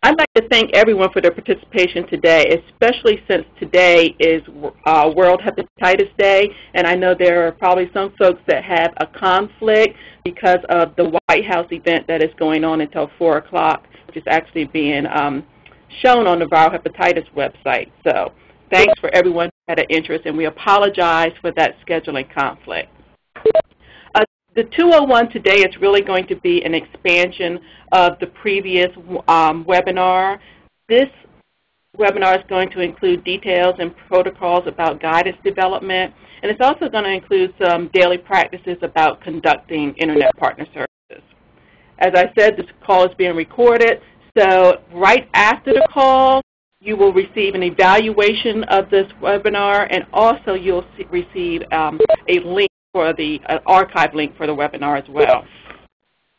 I'd like to thank everyone for their participation today, especially since today is World Hepatitis Day, and I know there are probably some folks that have a conflict because of the White House event that is going on until 4 o'clock, which is actually being shown on the viral hepatitis website. So thanks for everyone who had an interest, and we apologize for that scheduling conflict. The 201 today is really going to be an expansion of the previous webinar. This webinar is going to include details and protocols about guidance development, and it's also going to include some daily practices about conducting Internet partner services. As I said, this call is being recorded, so right after the call, you will receive an evaluation of this webinar, and also you'll receive a link for the archive link for the webinar as well.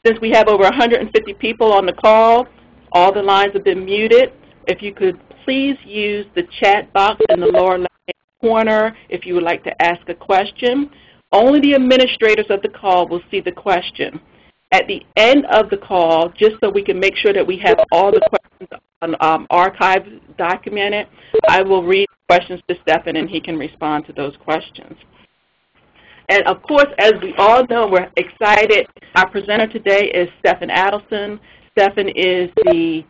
Since we have over 150 people on the call, all the lines have been muted. If you could please use the chat box in the lower left-hand corner if you would like to ask a question. Only the administrators of the call will see the question. At the end of the call, just so we can make sure that we have all the questions on archive documented, I will read questions to Stephan and he can respond to those questions. And of course, as we all know, we're excited. Our presenter today is Stephan Adelson. Stephan is the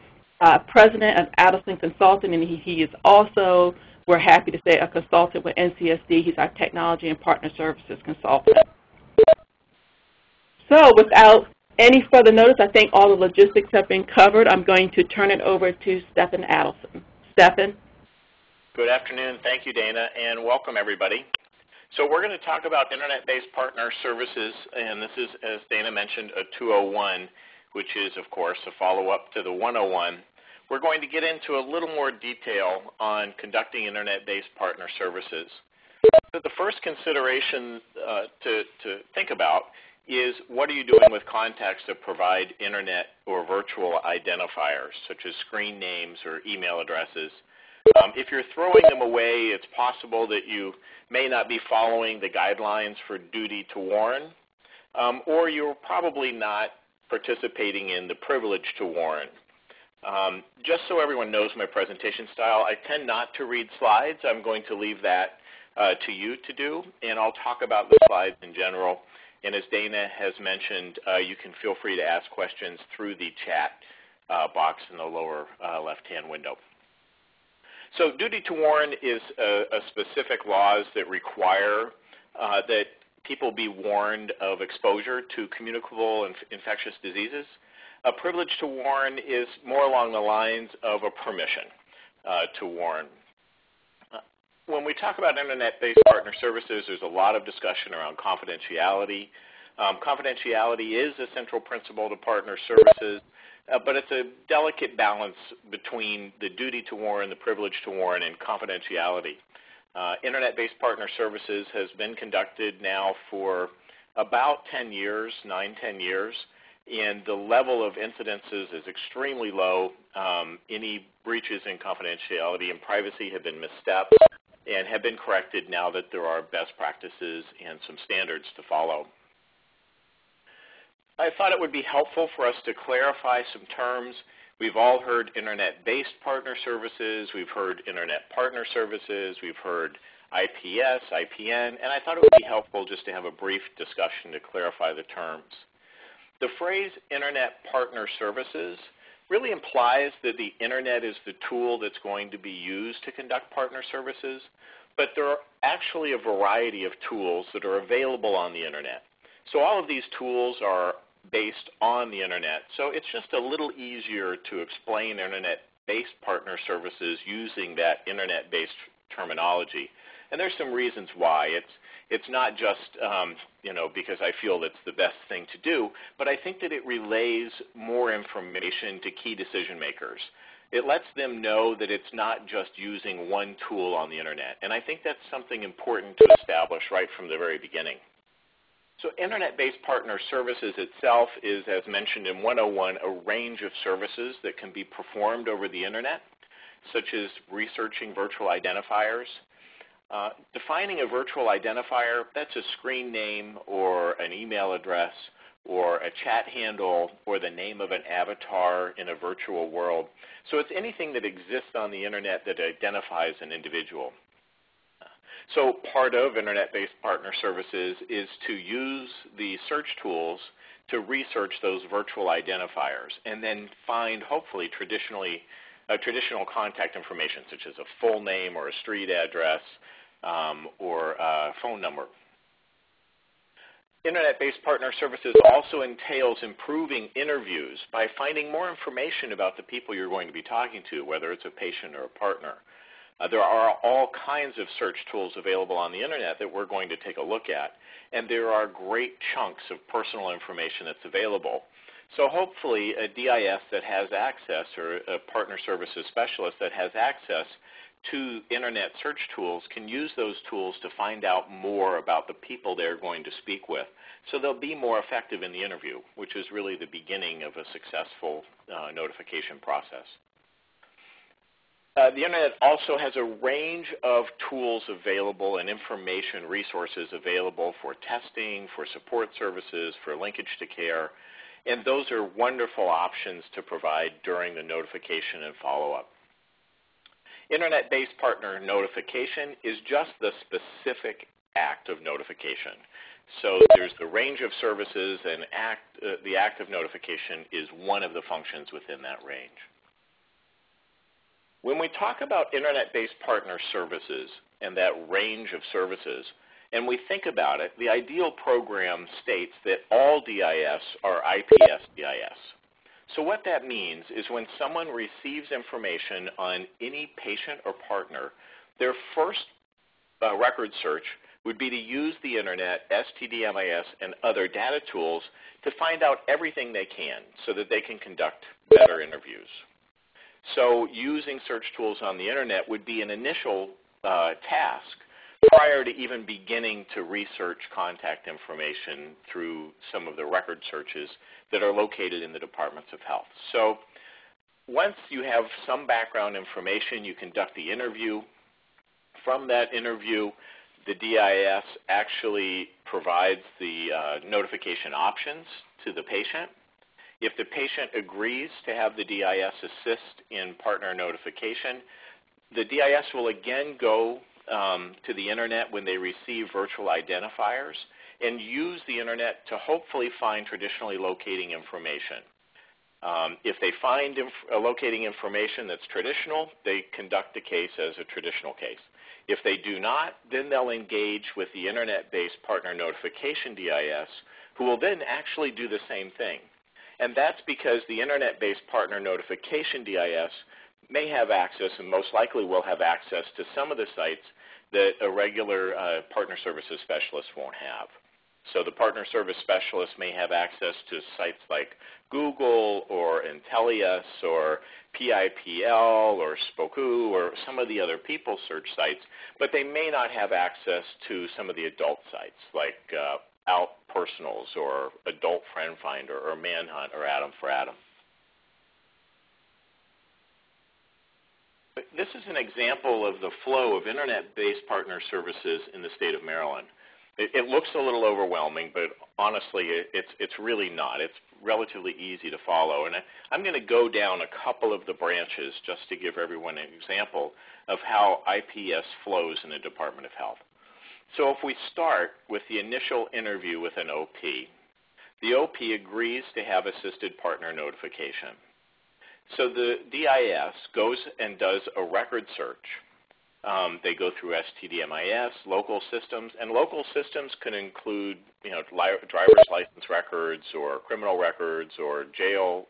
president of Adelson Consulting, and he is also, we're happy to say, a consultant with NCSD. He's our technology and partner services consultant. So without any further notice, I think all the logistics have been covered. I'm going to turn it over to Stephan Adelson. Stephan? Good afternoon. Thank you, Dana, and welcome, everybody. So we're going to talk about Internet-based partner services, and this is, as Dana mentioned, a 201, which is, of course, a follow-up to the 101. We're going to get into a little more detail on conducting Internet-based partner services. So the first consideration to think about is what are you doing with contacts that provide Internet or virtual identifiers, such as screen names or email addresses. If you're throwing them away, it's possible that you may not be following the guidelines for duty to warn, or you're probably not participating in the privilege to warn. Just so everyone knows my presentation style, I tend not to read slides. I'm going to leave that to you to do, and I'll talk about the slides in general. And as Dana has mentioned, you can feel free to ask questions through the chat box in the lower left-hand window. So duty to warn is a specific laws that require that people be warned of exposure to communicable infectious diseases. A privilege to warn is more along the lines of a permission to warn. When we talk about Internet-based partner services, there's a lot of discussion around confidentiality. Confidentiality is a central principle to partner services. But it's a delicate balance between the duty to warn, the privilege to warn, and confidentiality. Internet-based partner services has been conducted now for about 10 years, 9-10 years, and the level of incidences is extremely low. Any breaches in confidentiality and privacy have been missteps and have been corrected now that there are best practices and some standards to follow. I thought it would be helpful for us to clarify some terms. We've all heard Internet-based partner services. We've heard Internet partner services. We've heard IPS, IPN, and I thought it would be helpful just to have a brief discussion to clarify the terms. The phrase Internet partner services really implies that the Internet is the tool that's going to be used to conduct partner services, but there are actually a variety of tools that are available on the Internet. So all of these tools are based on the Internet. So it's just a little easier to explain Internet-based partner services using that Internet-based terminology. And there's some reasons why. It's not just because I feel it's the best thing to do, but I think that it relays more information to key decision makers. It lets them know that it's not just using one tool on the Internet. And I think that's something important to establish right from the very beginning. So Internet-based partner services itself is, as mentioned in 101, a range of services that can be performed over the Internet, such as researching virtual identifiers. Defining a virtual identifier, that's a screen name or an email address or a chat handle, or the name of an avatar in a virtual world. So it's anything that exists on the internet that identifies an individual. So part of Internet-based partner services is to use the search tools to research those virtual identifiers and then find, hopefully, traditional contact information, such as a full name or a street address or a phone number. Internet-based partner services also entails improving interviews by finding more information about the people you're going to be talking to, whether it's a patient or a partner. There are all kinds of search tools available on the internet that we're going to take a look at, and there are great chunks of personal information that's available. So hopefully a DIS that has access, or a partner services specialist that has access to internet search tools, can use those tools to find out more about the people they're going to speak with. So they'll be more effective in the interview, which is really the beginning of a successful notification process. The Internet also has a range of tools available and information resources available for testing, for support services, for linkage to care, and those are wonderful options to provide during the notification and follow-up. Internet-based partner notification is just the specific act of notification. So there's the range of services, and the act of notification is one of the functions within that range. When we talk about Internet-based partner services and that range of services, and we think about it, the ideal program states that all DIS are IPS DIS. So what that means is when someone receives information on any patient or partner, their first record search would be to use the Internet, STD-MIS, and other data tools to find out everything they can so that they can conduct better interviews. So using search tools on the Internet would be an initial task prior to even beginning to research contact information through some of the record searches that are located in the departments of health. So once you have some background information, you conduct the interview. From that interview, the DIS actually provides the notification options to the patient. If the patient agrees to have the DIS assist in partner notification, the DIS will again go to the Internet when they receive virtual identifiers and use the Internet to hopefully find traditionally locating information. If they find locating information that's traditional, they conduct the case as a traditional case. If they do not, then they'll engage with the Internet-based partner notification DIS, who will then actually do the same thing. And that's because the Internet-based partner notification DIS may have access, and most likely will have access, to some of the sites that a regular partner services specialist won't have. So the partner service specialist may have access to sites like Google or Intellius or PIPL or Spoku or some of the other people search sites, but they may not have access to some of the adult sites like Outpersonals or Adult Friend Finder or Manhunt or Adam for Adam. This is an example of the flow of Internet-based partner services in the state of Maryland. It looks a little overwhelming, but honestly, it's really not. It's relatively easy to follow. And I'm going to go down a couple of the branches just to give everyone an example of how IPS flows in the Department of Health. So if we start with the initial interview with an OP, the OP agrees to have assisted partner notification. So the DIS goes and does a record search. They go through STD-MIS, local systems, and local systems can include, driver's license records or criminal records or jail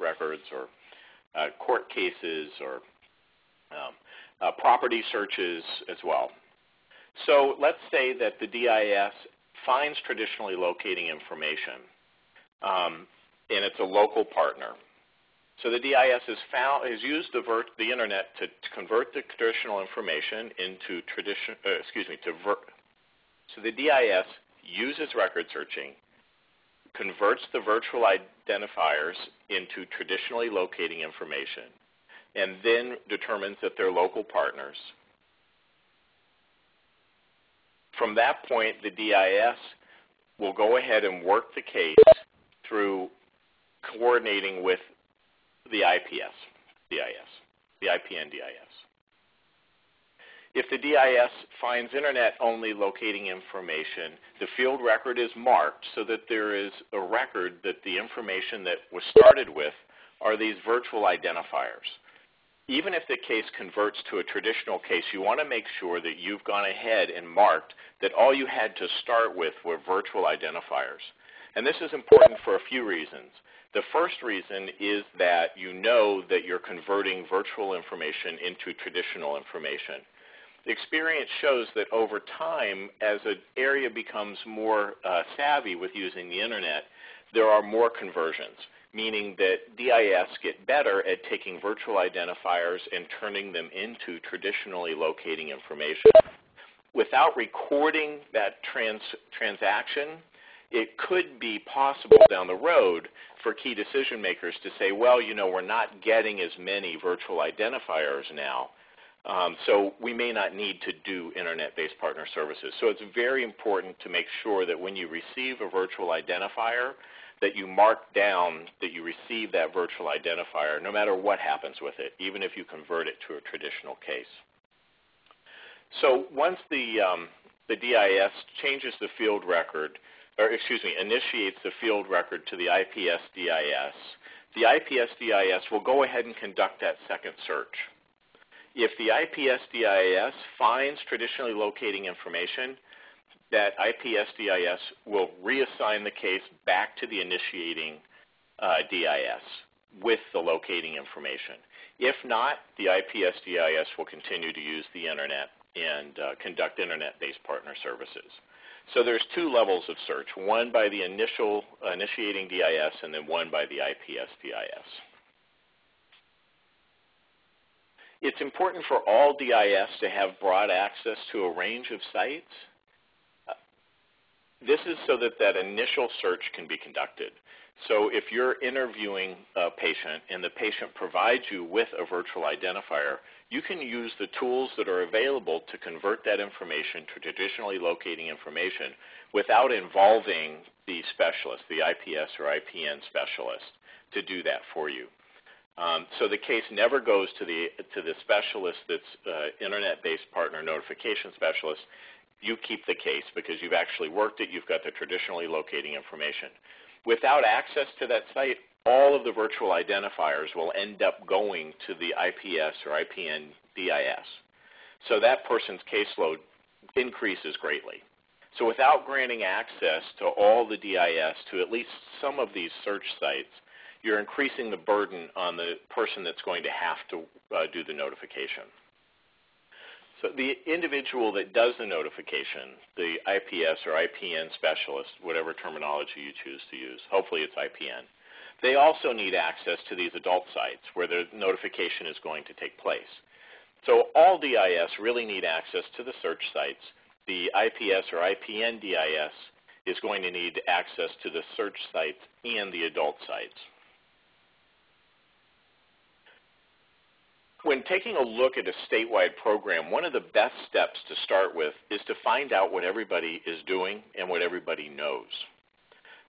records or court cases or property searches as well. So let's say that the DIS finds traditionally locating information, and it's a local partner. So the DIS has used the Internet to convert the traditional information into So the DIS uses record searching, converts the virtual identifiers into traditionally locating information, and then determines that they're local partners. From that point, the DIS will go ahead and work the case through coordinating with the IPS, DIS, the IPN DIS. If the DIS finds Internet-only locating information, the field record is marked so that there is a record that the information that was started with are these virtual identifiers. Even if the case converts to a traditional case, you want to make sure that you've gone ahead and marked that all you had to start with were virtual identifiers. And this is important for a few reasons. The first reason is that you know that you're converting virtual information into traditional information. The experience shows that over time, as an area becomes more savvy with using the Internet, there are more conversions, meaning that DIS get better at taking virtual identifiers and turning them into traditionally locating information. Without recording that transaction, it could be possible down the road for key decision makers to say, well, you know, we're not getting as many virtual identifiers now, so we may not need to do Internet-based partner services. So it's very important to make sure that when you receive a virtual identifier, that you mark down that you receive that virtual identifier no matter what happens with it, even if you convert it to a traditional case. So once the DIS changes the field record, or excuse me, initiates the field record to the IPS DIS will go ahead and conduct that second search. If the IPS DIS finds traditionally locating information, that IPS DIS will reassign the case back to the initiating DIS with the locating information. If not, the IPS DIS will continue to use the Internet and conduct Internet-based partner services. So there's two levels of search, one by the initiating DIS and then one by the IPS DIS. It's important for all DIS to have broad access to a range of sites. This is so that that initial search can be conducted. So if you're interviewing a patient and the patient provides you with a virtual identifier, you can use the tools that are available to convert that information to traditionally locating information without involving the specialist, the IPS or IPN specialist, to do that for you. So the case never goes to the specialist that's Internet-based partner notification specialist. You keep the case because you've actually worked it, you've got the traditionally locating information. Without access to that site, all of the virtual identifiers will end up going to the IPS or IPN DIS. So that person's caseload increases greatly. So without granting access to all the DIS to at least some of these search sites, you're increasing the burden on the person that's going to have to do the notification. So the individual that does the notification, the IPS or IPN specialist, whatever terminology you choose to use, hopefully it's IPN, they also need access to these adult sites where the notification is going to take place. So all DIS really need access to the search sites. The IPS or IPN DIS is going to need access to the search sites and the adult sites. When taking a look at a statewide program, one of the best steps to start with is to find out what everybody is doing and what everybody knows.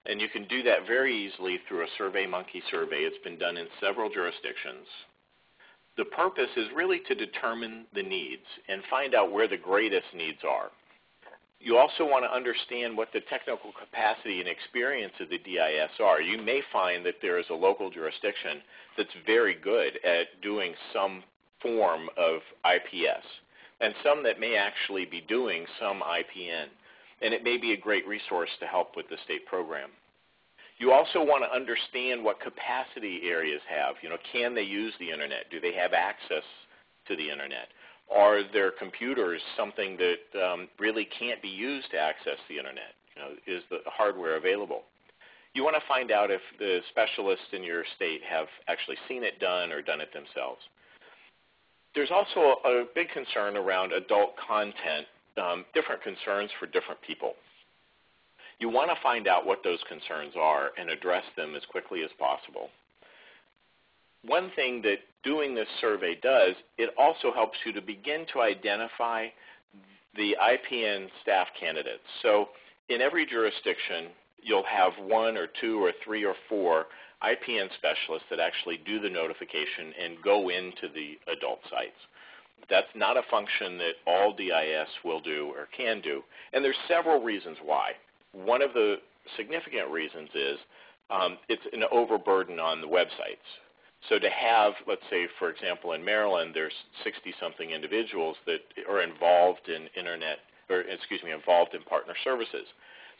And you can do that very easily through a SurveyMonkey survey. It's been done in several jurisdictions. The purpose is really to determine the needs and find out where the greatest needs are. You also want to understand what the technical capacity and experience of the DIS are. You may find that there is a local jurisdiction that's very good at doing some form of IPS, and some that may actually be doing some IPN, and it may be a great resource to help with the state program. You also want to understand what capacity areas have. You know, can they use the Internet? Do they have access to the Internet? Are their computers something that really can't be used to access the Internet? You know, is the hardware available? You want to find out if the specialists in your state have actually seen it done or done it themselves. There's also a big concern around adult content, different concerns for different people. You want to find out what those concerns are and address them as quickly as possible. One thing that doing this survey does, it also helps you to begin to identify the IPN staff candidates. So in every jurisdiction, you'll have 1 or 2 or 3 or 4 IPN specialists that actually do the notification and go into the adult sites. That's not a function that all DIS will do or can do, and there's several reasons why. One of the significant reasons is it's an overburden on the websites. So to have, let's say, for example, in Maryland, there's 60-something individuals that are involved in involved in partner services.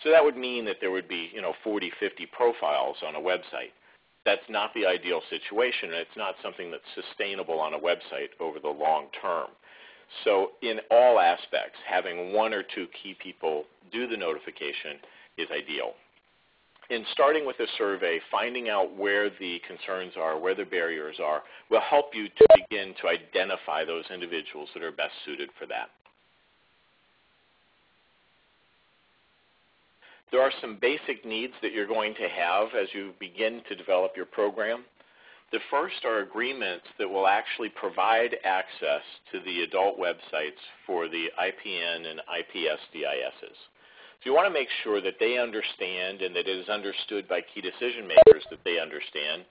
So that would mean that there would be, 40, 50 profiles on a website. That's not the ideal situation, and it's not something that's sustainable on a website over the long term. So in all aspects, having 1 or 2 key people do the notification is ideal. In starting with a survey, finding out where the concerns are, where the barriers are, will help you to begin to identify those individuals that are best suited for that. There are some basic needs that you're going to have as you begin to develop your program. The first are agreements that will actually provide access to the adult websites for the IPN and IPS DISs. So you want to make sure that they understand and that it is understood by key decision makers that they understand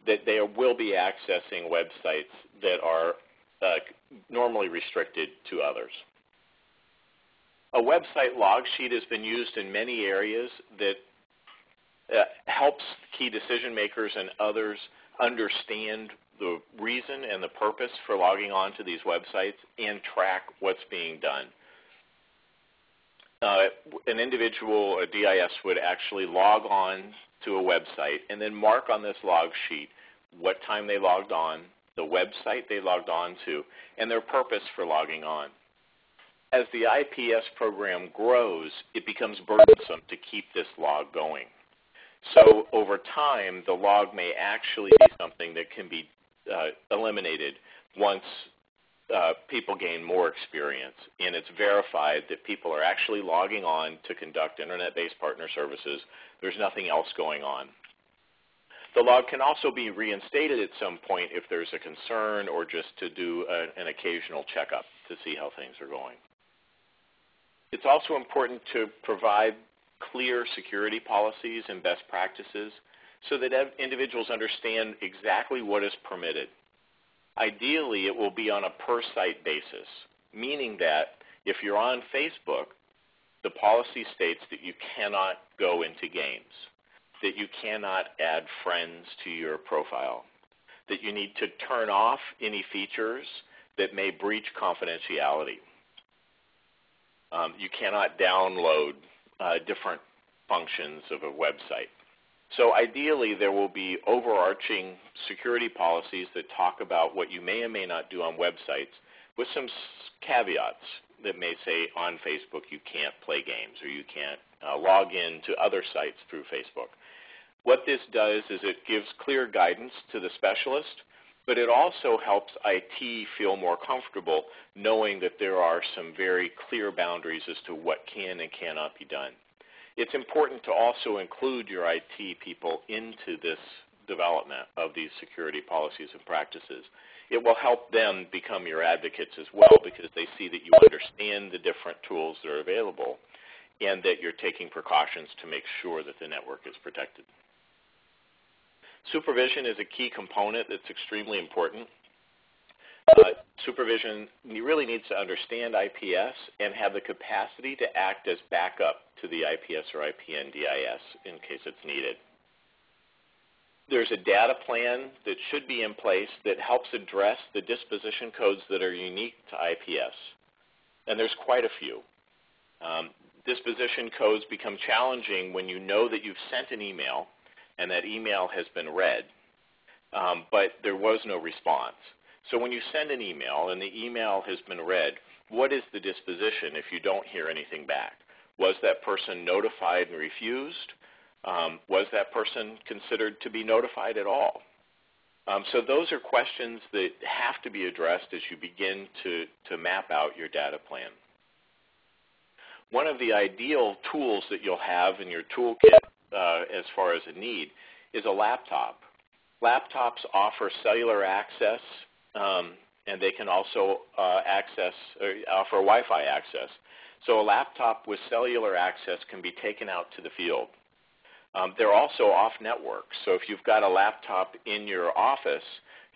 that they will be accessing websites that are normally restricted to others. A website log sheet has been used in many areas that helps key decision makers and others understand the reason and the purpose for logging on to these websites and track what's being done. An individual, a DIS, would actually log on to a website and then mark on this log sheet what time they logged on, the website they logged on to, and their purpose for logging on. As the IPS program grows, it becomes burdensome to keep this log going. So over time, the log may actually be something that can be eliminated once people gain more experience and it's verified that people are actually logging on to conduct Internet-based partner services. There's nothing else going on. The log can also be reinstated at some point if there's a concern or just to do an occasional checkup to see how things are going. It's also important to provide clear security policies and best practices so that individuals understand exactly what is permitted. Ideally, it will be on a per-site basis, meaning that if you're on Facebook, the policy states that you cannot go into games, that you cannot add friends to your profile, that you need to turn off any features that may breach confidentiality. You cannot download different functions of a website. So ideally, there will be overarching security policies that talk about what you may or may not do on websites with some caveats that may say on Facebook you can't play games or you can't log in to other sites through Facebook. What this does is it gives clear guidance to the specialist, but it also helps IT feel more comfortable knowing that there are some very clear boundaries as to what can and cannot be done. It's important to also include your IT people into this development of these security policies and practices. It will help them become your advocates as well because they see that you understand the different tools that are available and that you're taking precautions to make sure that the network is protected. Supervision is a key component that's extremely important. Supervision really needs to understand IPS and have the capacity to act as backup to the IPS or IPN DIS in case it's needed. There's a data plan that should be in place that helps address the disposition codes that are unique to IPS, and there's quite a few. Disposition codes become challenging when you know that you've sent an email and that email has been read, but there was no response. So when you send an email and the email has been read, what is the disposition if you don't hear anything back? Was that person notified and refused? Was that person considered to be notified at all? So those are questions that have to be addressed as you begin to map out your data plan. One of the ideal tools that you'll have in your toolkit as far as a need is a laptop. Laptops offer cellular access and they can also offer Wi-Fi access. So a laptop with cellular access can be taken out to the field. They're also off-network. So if you've got a laptop in your office,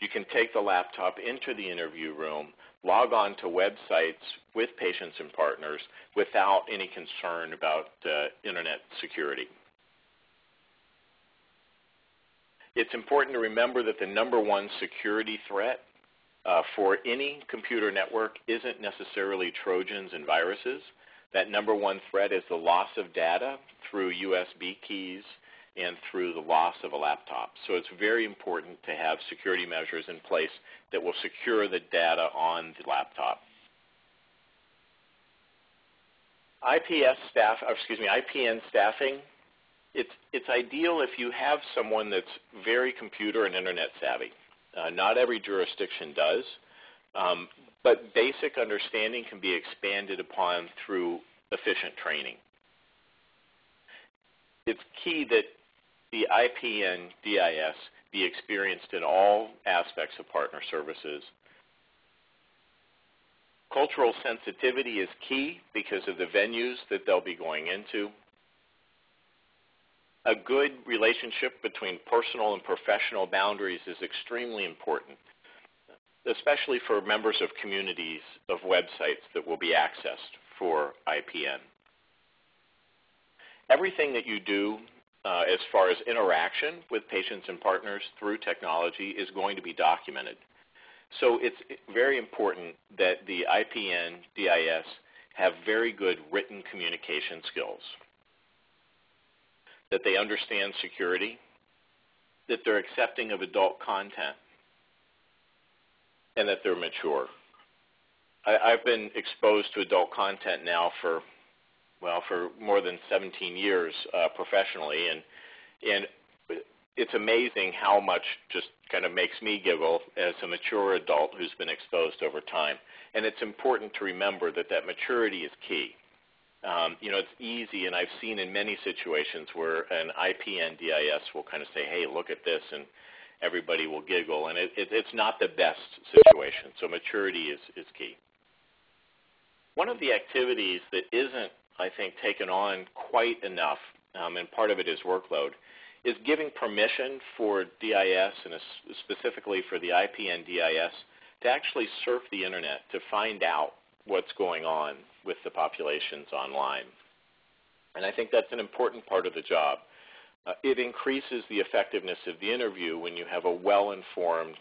you can take the laptop into the interview room, log on to websites with patients and partners without any concern about internet security. It's important to remember that the number one security threat for any computer network isn't necessarily Trojans and viruses. That number one threat is the loss of data through USB keys and through the loss of a laptop. So it's very important to have security measures in place that will secure the data on the laptop. IPN staffing, it's ideal if you have someone that's very computer and internet savvy. Not every jurisdiction does, but basic understanding can be expanded upon through efficient training. It's key that the IPN DIS be experienced in all aspects of partner services. Cultural sensitivity is key because of the venues that they'll be going into. A good relationship between personal and professional boundaries is extremely important, especially for members of communities of websites that will be accessed for IPN. Everything that you do as far as interaction with patients and partners through technology is going to be documented. So it's very important that the IPN DIS have very good written communication skills, that they understand security, that they're accepting of adult content, and that they're mature. I've been exposed to adult content now for more than 17 years professionally, and it's amazing how much just kind of makes me giggle as a mature adult who's been exposed over time. And it's important to remember that that maturity is key. It's easy, and I've seen in many situations where an IPN DIS will kind of say, hey, look at this, and everybody will giggle, and it's not the best situation. So maturity is key. One of the activities that isn't, I think, taken on quite enough, and part of it is workload, is giving permission for DIS, and specifically for the IPN DIS, to actually surf the internet to find out what's going on with the populations online. And I think that's an important part of the job. It increases the effectiveness of the interview when you have a well-informed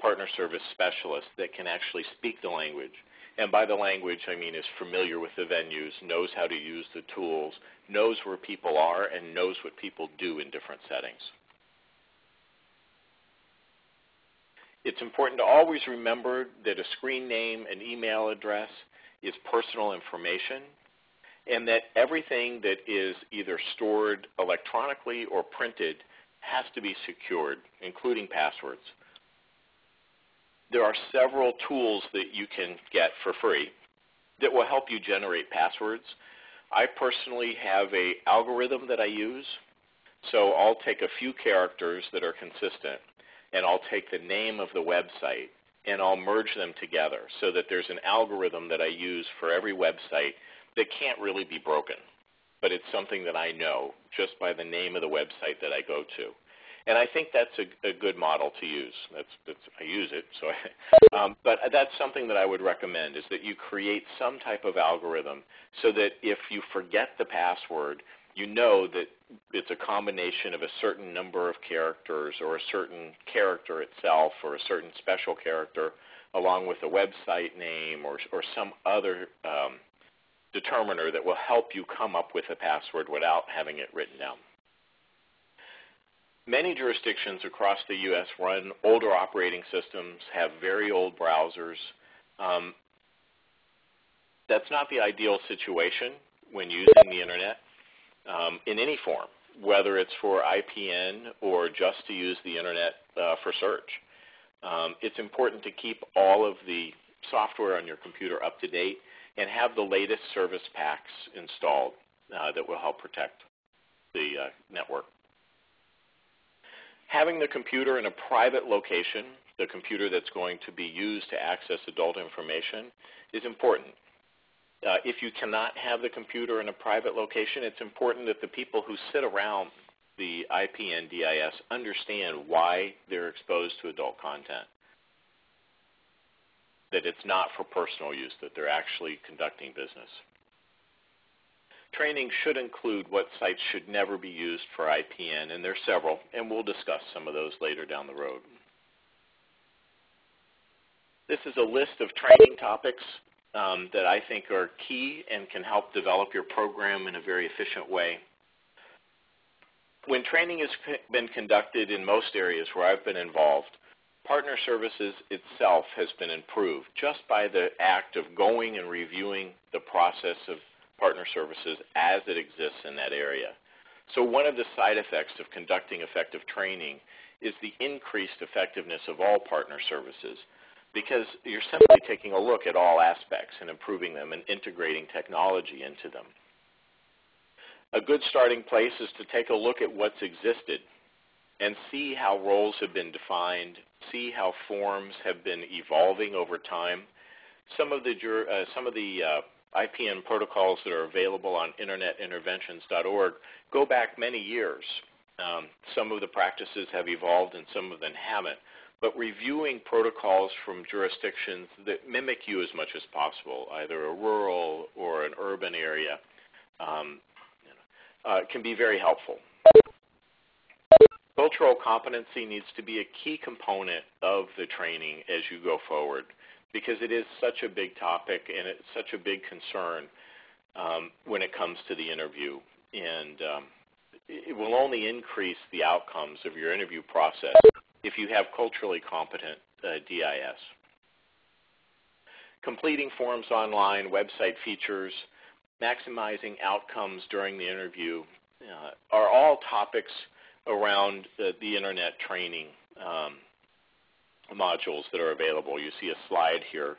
partner service specialist that can actually speak the language. And by the language, I mean is familiar with the venues, knows how to use the tools, knows where people are, and knows what people do in different settings. It's important to always remember that a screen name and email address is personal information, and that everything that is either stored electronically or printed has to be secured, including passwords. There are several tools that you can get for free that will help you generate passwords. I personally have an algorithm that I use, so I'll take a few characters that are consistent, and I'll take the name of the website, and I'll merge them together so that there's an algorithm that I use for every website that can't really be broken, but it's something that I know just by the name of the website that I go to. And I think that's a good model to use. I use it, but that's something that I would recommend, is that you create some type of algorithm so that if you forget the password, you know that it's a combination of a certain number of characters or a certain character itself or a certain special character along with a website name or some other determiner that will help you come up with a password without having it written down. Many jurisdictions across the U.S. run older operating systems, have very old browsers. That's not the ideal situation when using the internet in any form, whether it's for IPN or just to use the internet for search. It's important to keep all of the software on your computer up to date and have the latest service packs installed that will help protect the network. Having the computer in a private location, the computer that's going to be used to access adult information, is important. If you cannot have the computer in a private location, it's important that the people who sit around the IPN DIS understand why they're exposed to adult content, that it's not for personal use, that they're actually conducting business. Training should include what sites should never be used for IPN, and there's several, and we'll discuss some of those later down the road. This is a list of training topics that I think are key and can help develop your program in a very efficient way. When training has been conducted in most areas where I've been involved, partner services itself has been improved just by the act of going and reviewing the process of partner services as it exists in that area. So one of the side effects of conducting effective training is the increased effectiveness of all partner services, because you're simply taking a look at all aspects and improving them and integrating technology into them. A good starting place is to take a look at what's existed and see how roles have been defined, see how forms have been evolving over time. Some of the IPN protocols that are available on internetinterventions.org go back many years. Some of the practices have evolved and some of them haven't. But reviewing protocols from jurisdictions that mimic you as much as possible, either a rural or an urban area, can be very helpful. Cultural competency needs to be a key component of the training as you go forward, because it is such a big topic and it's such a big concern when it comes to the interview. And it will only increase the outcomes of your interview process if you have culturally competent DIS. Completing forms online, website features, maximizing outcomes during the interview are all topics around the internet training modules that are available. You see a slide here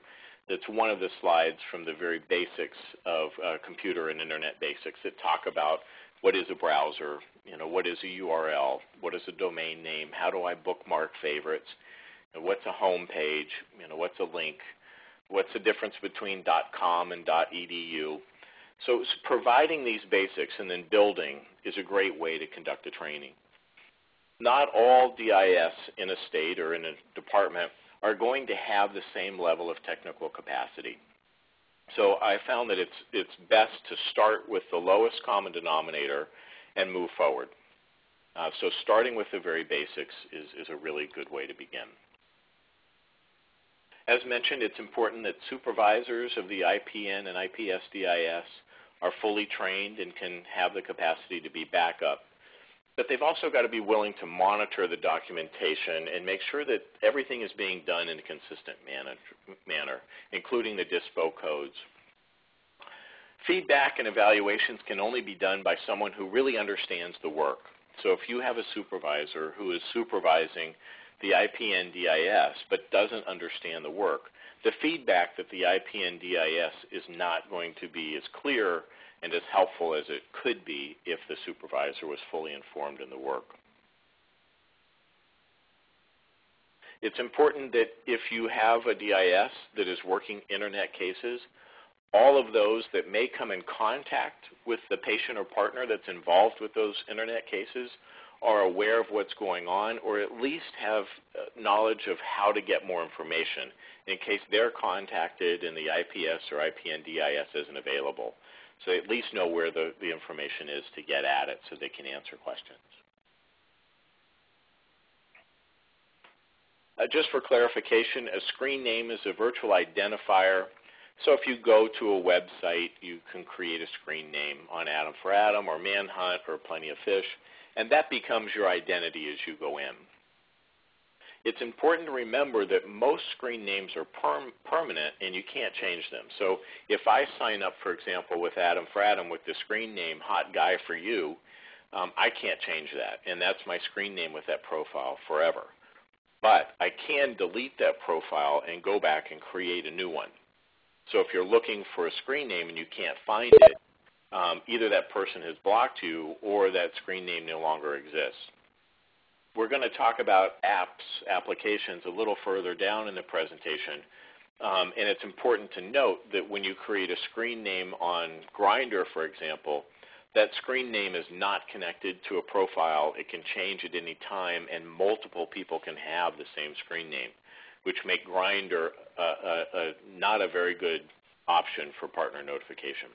that's one of the slides from the very basics of computer and internet basics that talk about what is a browser, what is a URL, what is a domain name, how do I bookmark favorites, what's a home page, what's a link, what's the difference between .com and .edu. So providing these basics and then building is a great way to conduct a training. Not all DIS in a state or in a department are going to have the same level of technical capacity. So I found that it's best to start with the lowest common denominator and move forward. So starting with the very basics is a really good way to begin. As mentioned, it's important that supervisors of the IPN and IPS DIS are fully trained and can have the capacity to be backup. But they've also got to be willing to monitor the documentation and make sure that everything is being done in a consistent manner, including the DISPO codes. Feedback and evaluations can only be done by someone who really understands the work. So if you have a supervisor who is supervising the IPN DIS but doesn't understand the work, the feedback that the IPN DIS is not going to be as clear and as helpful as it could be if the supervisor was fully informed in the work. It's important that if you have a DIS that is working internet cases, all of those that may come in contact with the patient or partner that's involved with those internet cases are aware of what's going on, or at least have knowledge of how to get more information in case they're contacted and the IPS or IPN DIS isn't available. So they at least know where the information is to get at it so they can answer questions. Just for clarification, a screen name is a virtual identifier. So if you go to a website, you can create a screen name on Adam for Adam or Manhunt or Plenty of Fish, and that becomes your identity as you go in. It's important to remember that most screen names are permanent and you can't change them. So if I sign up, for example, with Adam for Adam with the screen name Hot Guy for You, I can't change that, and that's my screen name with that profile forever. But I can delete that profile and go back and create a new one. So if you're looking for a screen name and you can't find it, either that person has blocked you or that screen name no longer exists. We're going to talk about applications a little further down in the presentation, and it's important to note that when you create a screen name on Grindr, for example, that screen name is not connected to a profile. It can change at any time, and multiple people can have the same screen name, which make Grindr not a very good option for partner notification.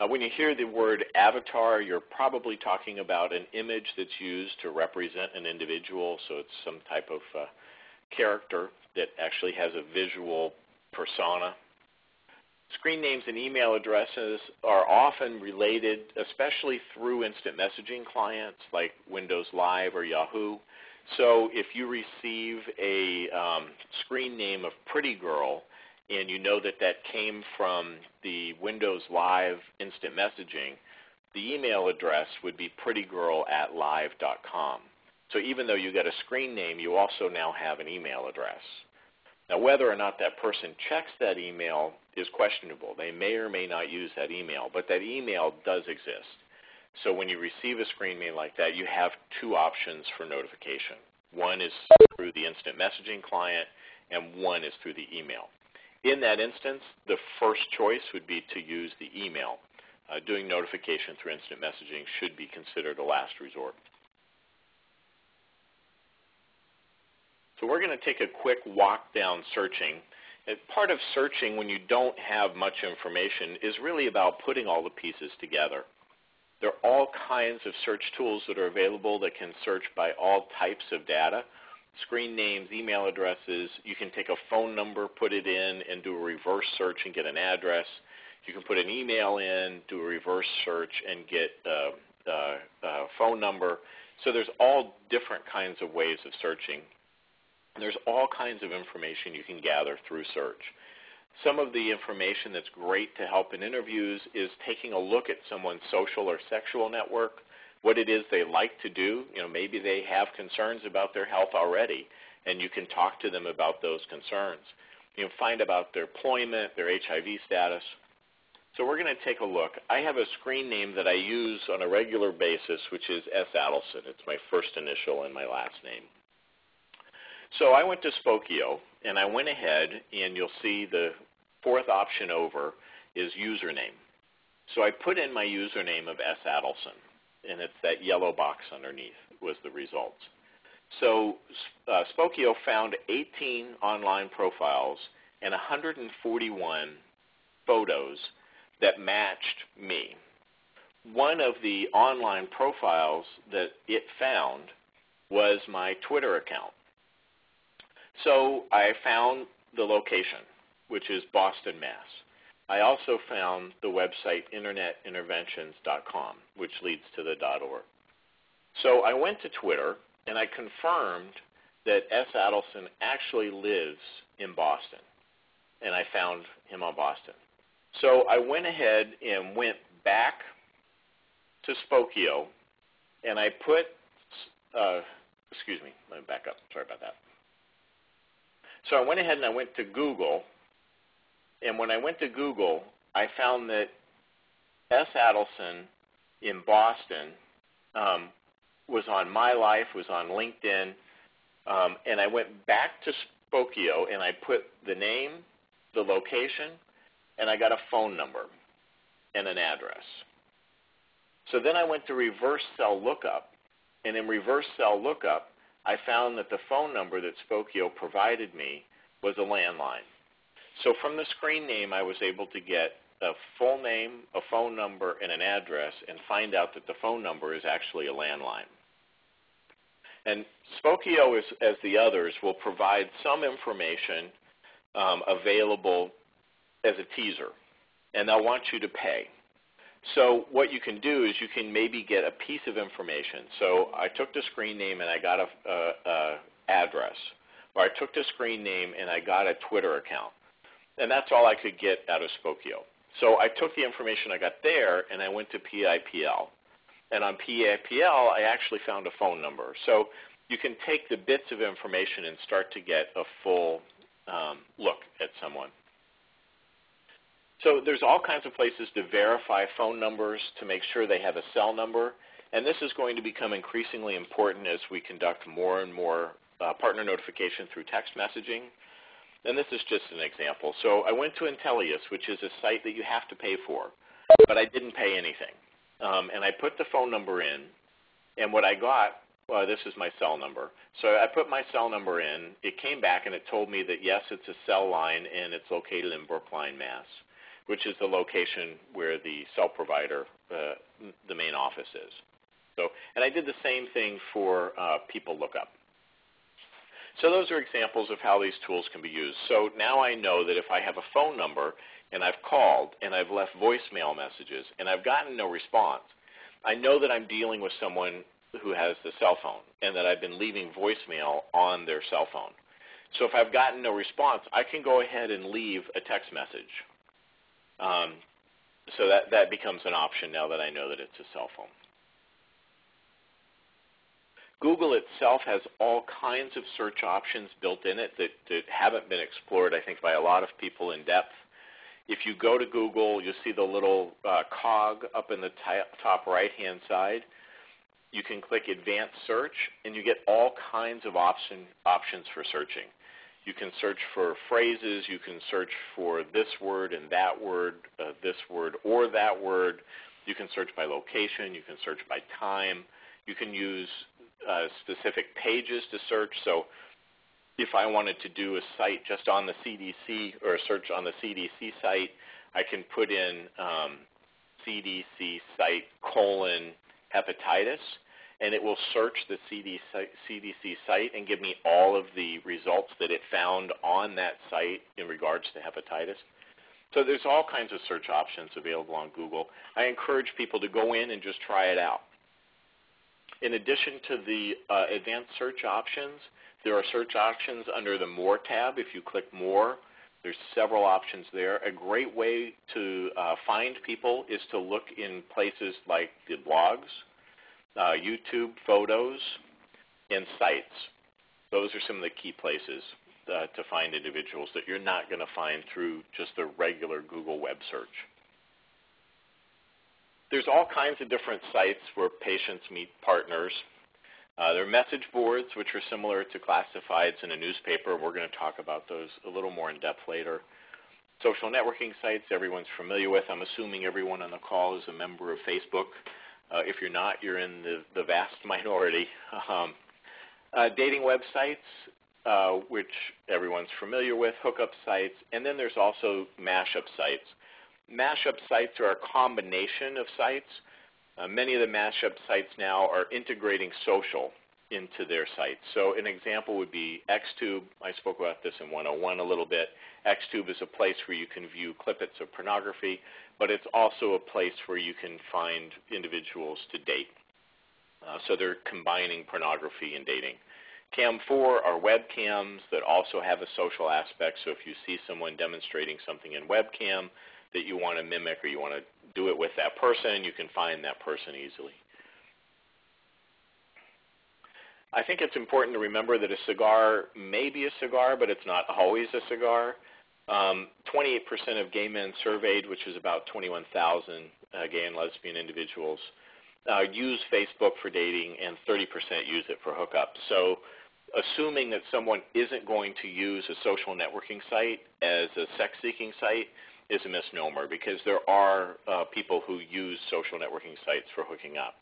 When you hear the word avatar, you're probably talking about an image that's used to represent an individual, so it's some type of character that actually has a visual persona. Screen names and email addresses are often related, especially through instant messaging clients like Windows Live or Yahoo. So if you receive a screen name of Pretty Girl, and you know that that came from the Windows Live instant messaging, the email address would be prettygirl@live.com. So even though you got a screen name, you also now have an email address. Now, whether or not that person checks that email is questionable. They may or may not use that email, but that email does exist. So when you receive a screen name like that, you have two options for notification. One is through the instant messaging client, and one is through the email. In that instance, the first choice would be to use the email. Doing notification through instant messaging should be considered a last resort. So we're going to take a quick walk down searching. And part of searching when you don't have much information is really about putting all the pieces together. There are all kinds of search tools that are available that can search by all types of data. Screen names, email addresses. You can take a phone number, put it in, and do a reverse search and get an address. You can put an email in, do a reverse search, and get a phone number. So there's all different kinds of ways of searching. There's all kinds of information you can gather through search. Some of the information that's great to help in interviews is taking a look at someone's social or sexual network, what it is they like to do. You know, maybe they have concerns about their health already, and you can talk to them about those concerns. You can find about their employment, their HIV status. So we're going to take a look. I have a screen name that I use on a regular basis, which is S. Adelson. It's my first initial and my last name. So I went to Spokio, and I went ahead, and you'll see the fourth option over is username. So I put in my username of S. Adelson, and it's that yellow box underneath was the results. So Spokio found 18 online profiles and 141 photos that matched me. One of the online profiles that it found was my Twitter account. So I found the location, which is Boston, Mass. I also found the website internetinterventions.com, which leads to the .org. So I went to Twitter, and I confirmed that S. Adelson actually lives in Boston, and I found him on Boston. So I went ahead and went back to Spokio, and I put, excuse me, let me back up. Sorry about that. So I went ahead and I went to Google, and when I went to Google, I found that S. Adelson in Boston was on My Life, was on LinkedIn, and I went back to Spokio, and I put the name, the location, and I got a phone number and an address. So then I went to reverse cell lookup, and in reverse cell lookup, I found that the phone number that Spokio provided me was a landline. So from the screen name, I was able to get a full name, a phone number, and an address, and find out that the phone number is actually a landline. And Spokio, as the others, will provide some information available as a teaser, and they'll want you to pay. So what you can do is you can maybe get a piece of information. So I took the screen name and I got a address, or I took the screen name and I got a Twitter account, and that's all I could get out of Spokio. So I took the information I got there and I went to PIPL, and on PIPL I actually found a phone number. So you can take the bits of information and start to get a full look at someone. So there's all kinds of places to verify phone numbers to make sure they have a cell number, and this is going to become increasingly important as we conduct more and more partner notification through text messaging. And this is just an example. So I went to Intellius, which is a site that you have to pay for. but I didn't pay anything. And I put the phone number in, and what I got, well, this is my cell number. So I put my cell number in. It came back, and it told me that, yes, it's a cell line, and it's located in Brookline, Mass., which is the location where the cell provider, the main office is. So, and I did the same thing for People Lookup. So those are examples of how these tools can be used. So now I know that if I have a phone number and I've called and I've left voicemail messages and I've gotten no response, I know that I'm dealing with someone who has the cell phone and that I've been leaving voicemail on their cell phone. So if I've gotten no response, I can go ahead and leave a text message. So that becomes an option now that I know that it's a cell phone. Google itself has all kinds of search options built in it that haven't been explored, I think, by a lot of people in depth. If you go to Google, you'll see the little cog up in the top right-hand side. You can click Advanced Search, and you get all kinds of options for searching. You can search for phrases. You can search for this word and that word, this word or that word. You can search by location. You can search by time. You can use specific pages to search. So if I wanted to do a site just on the CDC or a search on the CDC site, I can put in CDC site : hepatitis, and it will search the CDC site and give me all of the results that it found on that site in regards to hepatitis. So there's all kinds of search options available on Google. I encourage people to go in and just try it out. In addition to the advanced search options, there are search options under the More tab. If you click More, there's several options there. A great way to find people is to look in places like the blogs, YouTube, photos, and sites. Those are some of the key places to find individuals that you're not going to find through just a regular Google web search. There's all kinds of different sites where patients meet partners. There are message boards, which are similar to classifieds in a newspaper. We're going to talk about those a little more in depth later. Social networking sites everyone's familiar with. I'm assuming everyone on the call is a member of Facebook. If you're not, you're in the vast minority. Dating websites, which everyone's familiar with, hookup sites, and then there's also mashup sites. Mashup sites are a combination of sites. Many of the mashup sites now are integrating social into their sites. So an example would be Xtube. I spoke about this in 101 a little bit. Xtube is a place where you can view clippets of pornography, but it's also a place where you can find individuals to date. So they're combining pornography and dating. Cam4 are webcams that also have a social aspect. So if you see someone demonstrating something in webcam that you want to mimic or you want to do it with that person, you can find that person easily. I think it's important to remember that a cigar may be a cigar, but it's not always a cigar. 28% of gay men surveyed, which is about 21,000 gay and lesbian individuals, use Facebook for dating, and 30% use it for hookups. So assuming that someone isn't going to use a social networking site as a sex-seeking site is a misnomer, because there are people who use social networking sites for hooking up.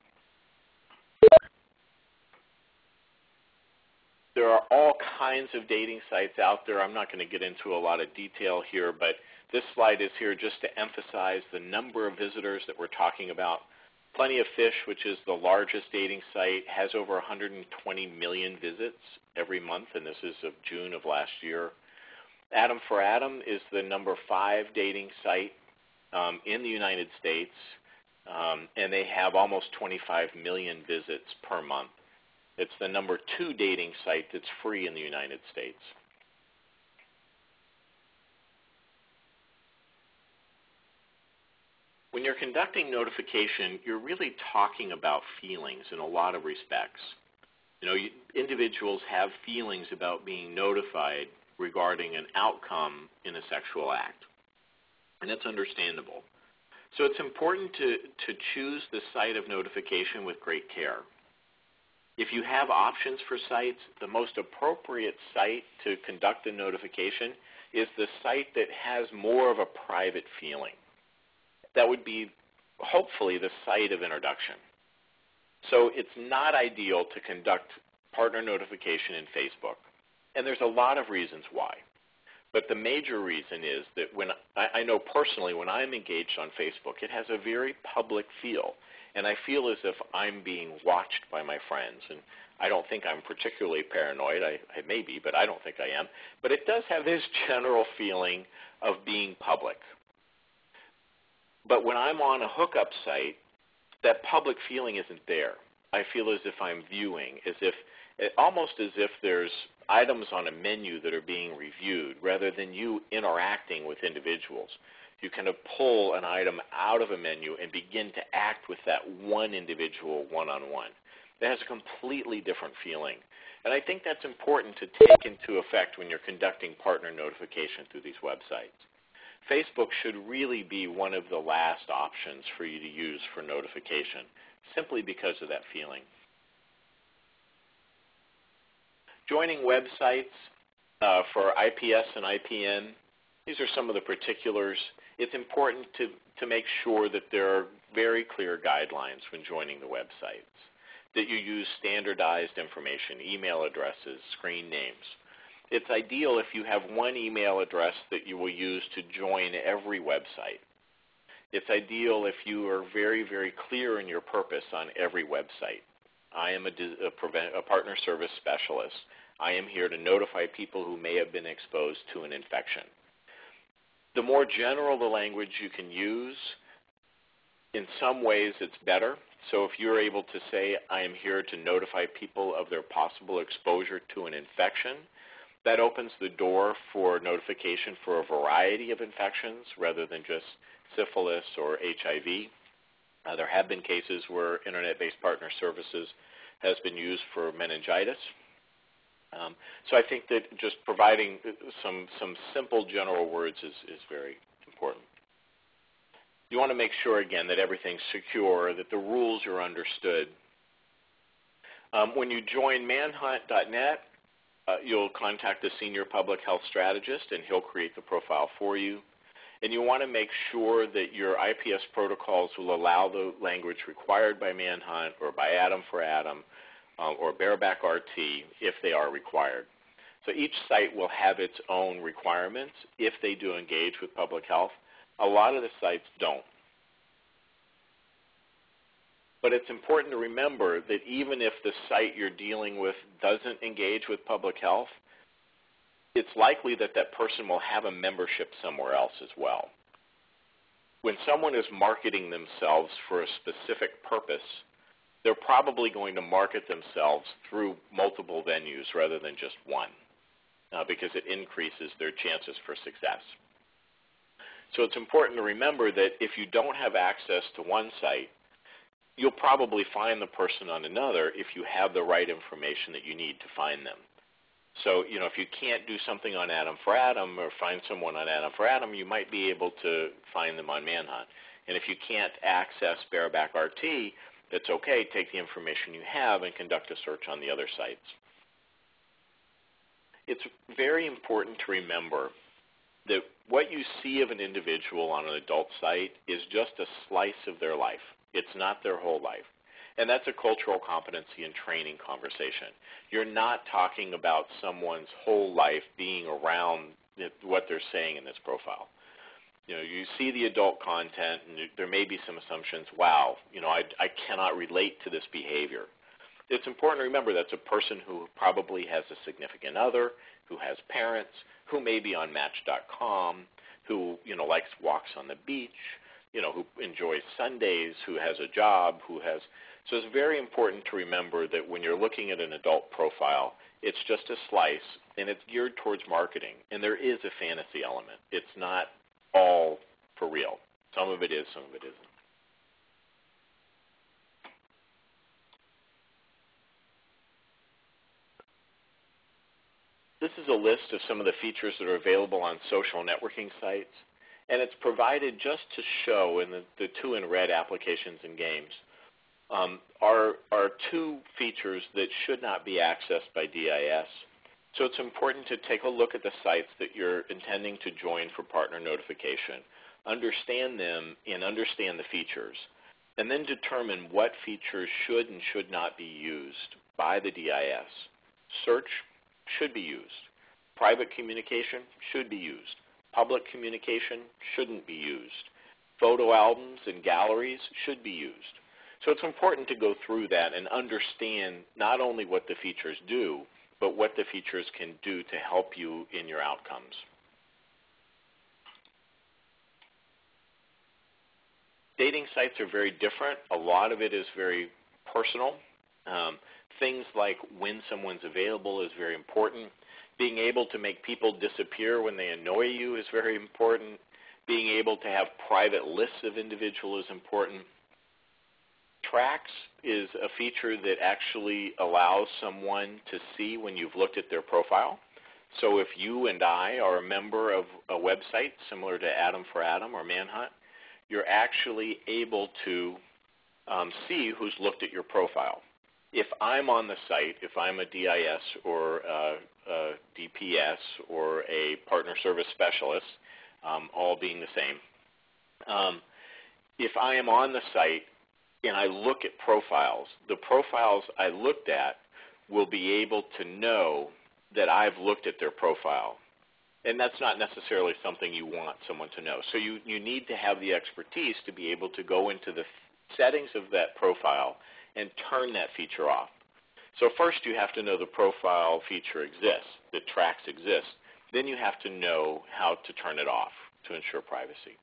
There are all kinds of dating sites out there. I'm not going to get into a lot of detail here, but this slide is here just to emphasize the number of visitors that we're talking about. Plenty of Fish, which is the largest dating site, has over 120 million visits every month, and this is of June of last year. Adam for Adam is the number 5 dating site in the United States, and they have almost 25 million visits per month. It's the number 2 dating site that's free in the United States. When you're conducting notification, you're really talking about feelings in a lot of respects. You know, individuals have feelings about being notified regarding an outcome in a sexual act, and it's understandable. So it's important to choose the site of notification with great care. If you have options for sites, the most appropriate site to conduct a notification is the site that has more of a private feeling. that would be hopefully the site of introduction. So it's not ideal to conduct partner notification in Facebook, and there's a lot of reasons why. But the major reason is that when I know personally when I'm engaged on Facebook, it has a very public feel, and I feel as if I'm being watched by my friends. And I don't think I'm particularly paranoid. I may be, but I don't think I am. But it does have this general feeling of being public. But when I'm on a hookup site, that public feeling isn't there. I feel as if I'm viewing, almost as if there's items on a menu that are being reviewed rather than you interacting with individuals. You kind of pull an item out of a menu and begin to act with that one individual one-on-one. That has a completely different feeling. And I think that's important to take into effect when you're conducting partner notification through these websites. Facebook should really be one of the last options for you to use for notification, simply because of that feeling. Joining websites for IPS and IPN, these are some of the particulars. It's important to make sure that there are very clear guidelines when joining the websites, that you use standardized information, email addresses, screen names. It's ideal if you have one email address that you will use to join every website. It's ideal if you are very, very clear in your purpose on every website. I am a partner service specialist. I am here to notify people who may have been exposed to an infection. The more general the language you can use, in some ways it's better. So if you're able to say, I am here to notify people of their possible exposure to an infection, that opens the door for notification for a variety of infections rather than just syphilis or HIV. There have been cases where Internet-based partner services has been used for meningitis. So I think that just providing some simple general words is very important. You want to make sure, again, that everything's secure, that the rules are understood. When you join manhunt.net, you'll contact a senior public health strategist, and he'll create the profile for you. And you want to make sure that your IPS protocols will allow the language required by Manhunt or by Atom for Atom or Bareback RT if they are required. So each site will have its own requirements if they do engage with public health. A lot of the sites don't. But it's important to remember that even if the site you're dealing with doesn't engage with public health, it's likely that that person will have a membership somewhere else as well. When someone is marketing themselves for a specific purpose, they're probably going to market themselves through multiple venues rather than just one, because it increases their chances for success. So it's important to remember that if you don't have access to one site, you'll probably find the person on another if you have the right information that you need to find them. So, if you can't do something on Atom for Atom or find someone on Atom for Atom, you might be able to find them on Manhunt. And if you can't access Bareback RT, that's okay. Take the information you have and conduct a search on the other sites. It's very important to remember that what you see of an individual on an adult site is just a slice of their life. It's not their whole life. And that's a cultural competency and training conversation. You're not talking about someone's whole life being around what they're saying in this profile. You see the adult content, and there may be some assumptions, wow, I cannot relate to this behavior. It's important to remember that's a person who probably has a significant other, who has parents, who may be on Match.com, who, likes walks on the beach, who enjoys Sundays, who has a job, So it's very important to remember that when you're looking at an adult profile, it's just a slice, and it's geared towards marketing. And there is a fantasy element. It's not all for real. Some of it is, some of it isn't. This is a list of some of the features that are available on social networking sites. And it's provided just to show, in the two in red, applications and games, are two features that should not be accessed by DIS. So it's important to take a look at the sites that you're intending to join for partner notification. understand them, and understand the features, and then determine what features should and should not be used by the DIS. Search should be used. Private communication should be used. Public communication shouldn't be used. Photo albums and galleries should be used. So it's important to go through that and understand not only what the features do, but what the features can do to help you in your outcomes. Dating sites are very different. A lot of it is very personal. Things like when someone's available is very important. Being able to make people disappear when they annoy you is very important. Being able to have private lists of individuals is important. Tracks is a feature that actually allows someone to see when you've looked at their profile. So if you and I are a member of a website similar to Adam for Adam or Manhunt, you're actually able to see who's looked at your profile. If I'm on the site, if I'm a DIS or a DPS or a partner service specialist, all being the same, if I am on the site and I look at profiles, the profiles I looked at will be able to know that I've looked at their profile. And that's not necessarily something you want someone to know. So you need to have the expertise to be able to go into the settings of that profile and turn that feature off. So first you have to know the profile feature exists, that tracks exist. Then you have to know how to turn it off to ensure privacy.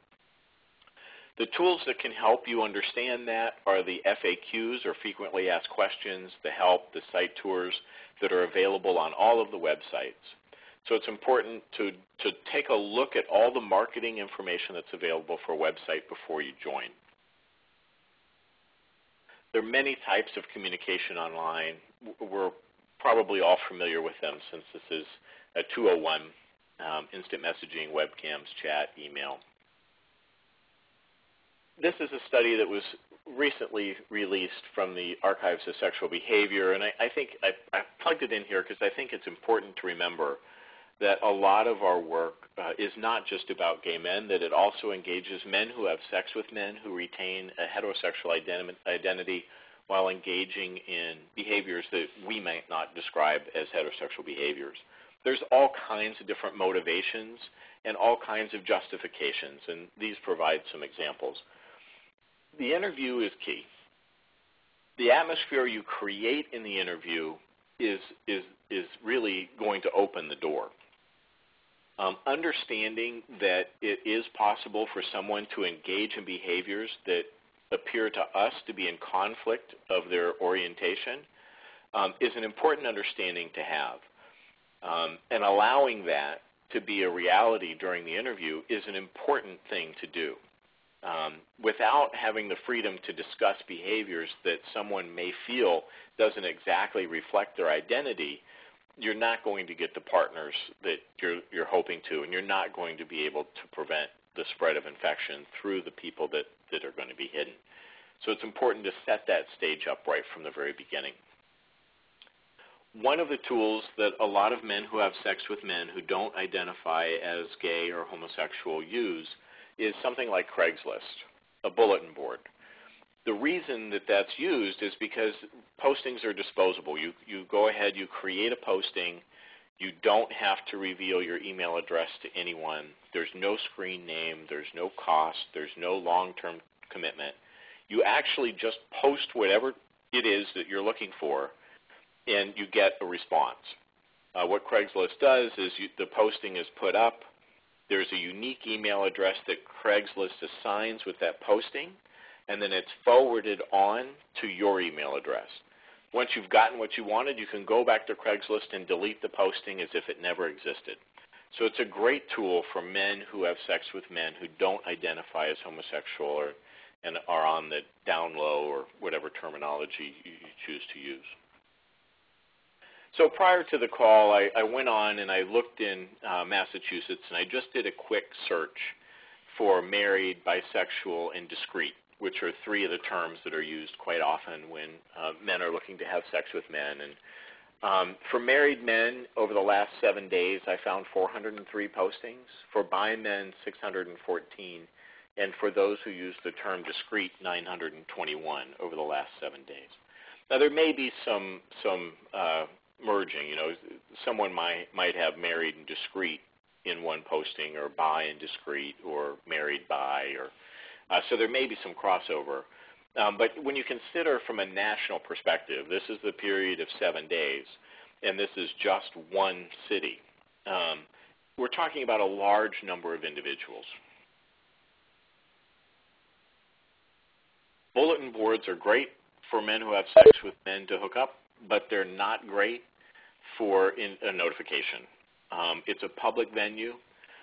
The tools that can help you understand that are the FAQs, or frequently asked questions, the help, the site tours that are available on all of the websites. So it's important to take a look at all the marketing information that's available for a website before you join. There are many types of communication online. We're probably all familiar with them since this is a 201, instant messaging, webcams, chat, email. This is a study that was recently released from the Archives of Sexual Behavior, and I think I plugged it in here because I think it's important to remember that a lot of our work is not just about gay men, that it also engages men who have sex with men who retain a heterosexual identity while engaging in behaviors that we might not describe as heterosexual behaviors. There's all kinds of different motivations and all kinds of justifications, and these provide some examples. The interview is key. The atmosphere you create in the interview is really going to open the door. Understanding that it is possible for someone to engage in behaviors that appear to us to be in conflict of their orientation is an important understanding to have. And allowing that to be a reality during the interview is an important thing to do. Without having the freedom to discuss behaviors that someone may feel doesn't exactly reflect their identity, you're not going to get the partners that you're hoping to, and you're not going to be able to prevent the spread of infection through the people that are going to be hidden. So it's important to set that stage up right from the very beginning. One of the tools that a lot of men who have sex with men who don't identify as gay or homosexual use is something like Craigslist, a bulletin board. The reason that that's used is because postings are disposable. You go ahead, you create a posting. You don't have to reveal your email address to anyone. There's no screen name. There's no cost. There's no long-term commitment. You actually just post whatever it is that you're looking for, and you get a response. What Craigslist does is the posting is put up. There's a unique email address that Craigslist assigns with that posting, and then it's forwarded on to your email address. Once you've gotten what you wanted, you can go back to Craigslist and delete the posting as if it never existed. So it's a great tool for men who have sex with men who don't identify as homosexual and are on the down low, or whatever terminology you choose to use. So prior to the call, I went on and I looked in Massachusetts, and I just did a quick search for married, bisexual, and discrete, which are three of the terms that are used quite often when men are looking to have sex with men. And for married men, over the last 7 days, I found 403 postings. For bi men, 614. and for those who use the term discrete, 921 over the last 7 days. Now, there may be some merging. You know, someone might have married and discrete in one posting, or by and discrete, or married by, or so there may be some crossover. But when you consider from a national perspective, this is the period of 7 days, and this is just one city. We're talking about a large number of individuals. Bulletin boards are great for men who have sex with men to hook up, but they're not great for a notification. It's a public venue,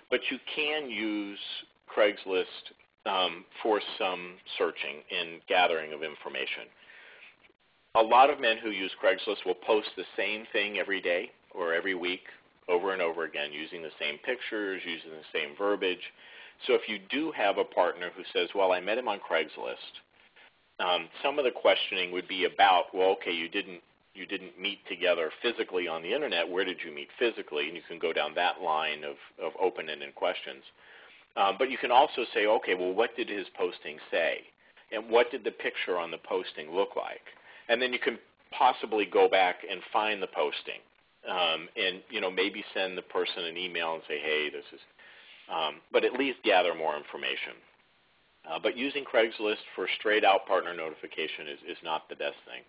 but you can use Craigslist for some searching and gathering of information. A lot of men who use Craigslist will post the same thing every day or every week over and over again, using the same pictures, using the same verbiage. So if you do have a partner who says, well, I met him on Craigslist, some of the questioning would be about, well, okay, you didn't meet together physically on the internet. Where did you meet physically? And you can go down that line of open-ended questions. But you can also say, okay, well, what did his posting say? And what did the picture on the posting look like? And then you can possibly go back and find the posting, and maybe send the person an email and say, hey, this is, but at least gather more information. But using Craigslist for straight-out partner notification is not the best thing.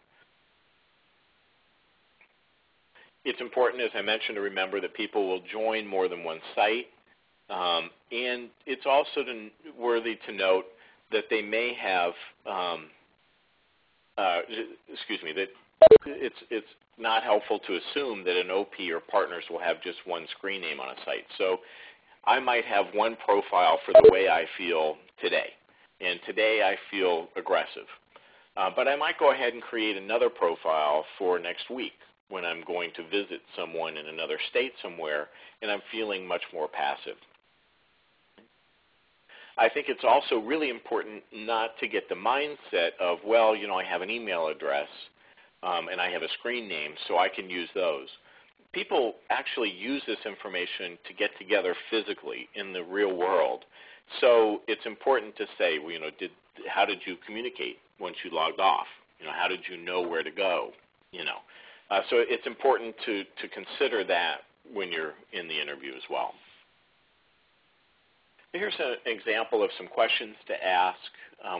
It's important, as I mentioned, to remember that people will join more than one site, and it's also worthy to note that they may have, that it's not helpful to assume that an OP or partners will have just one screen name on a site. So I might have one profile for the way I feel today, and today I feel aggressive. But I might go ahead and create another profile for next week when I'm going to visit someone in another state somewhere and I'm feeling much more passive. I think it's also really important not to get the mindset of, well, I have an email address and I have a screen name, so I can use those. People actually use this information to get together physically in the real world. So it's important to say, well, how did you communicate once you logged off? How did you know where to go? So it's important to consider that when you're in the interview as well. Here's an example of some questions to ask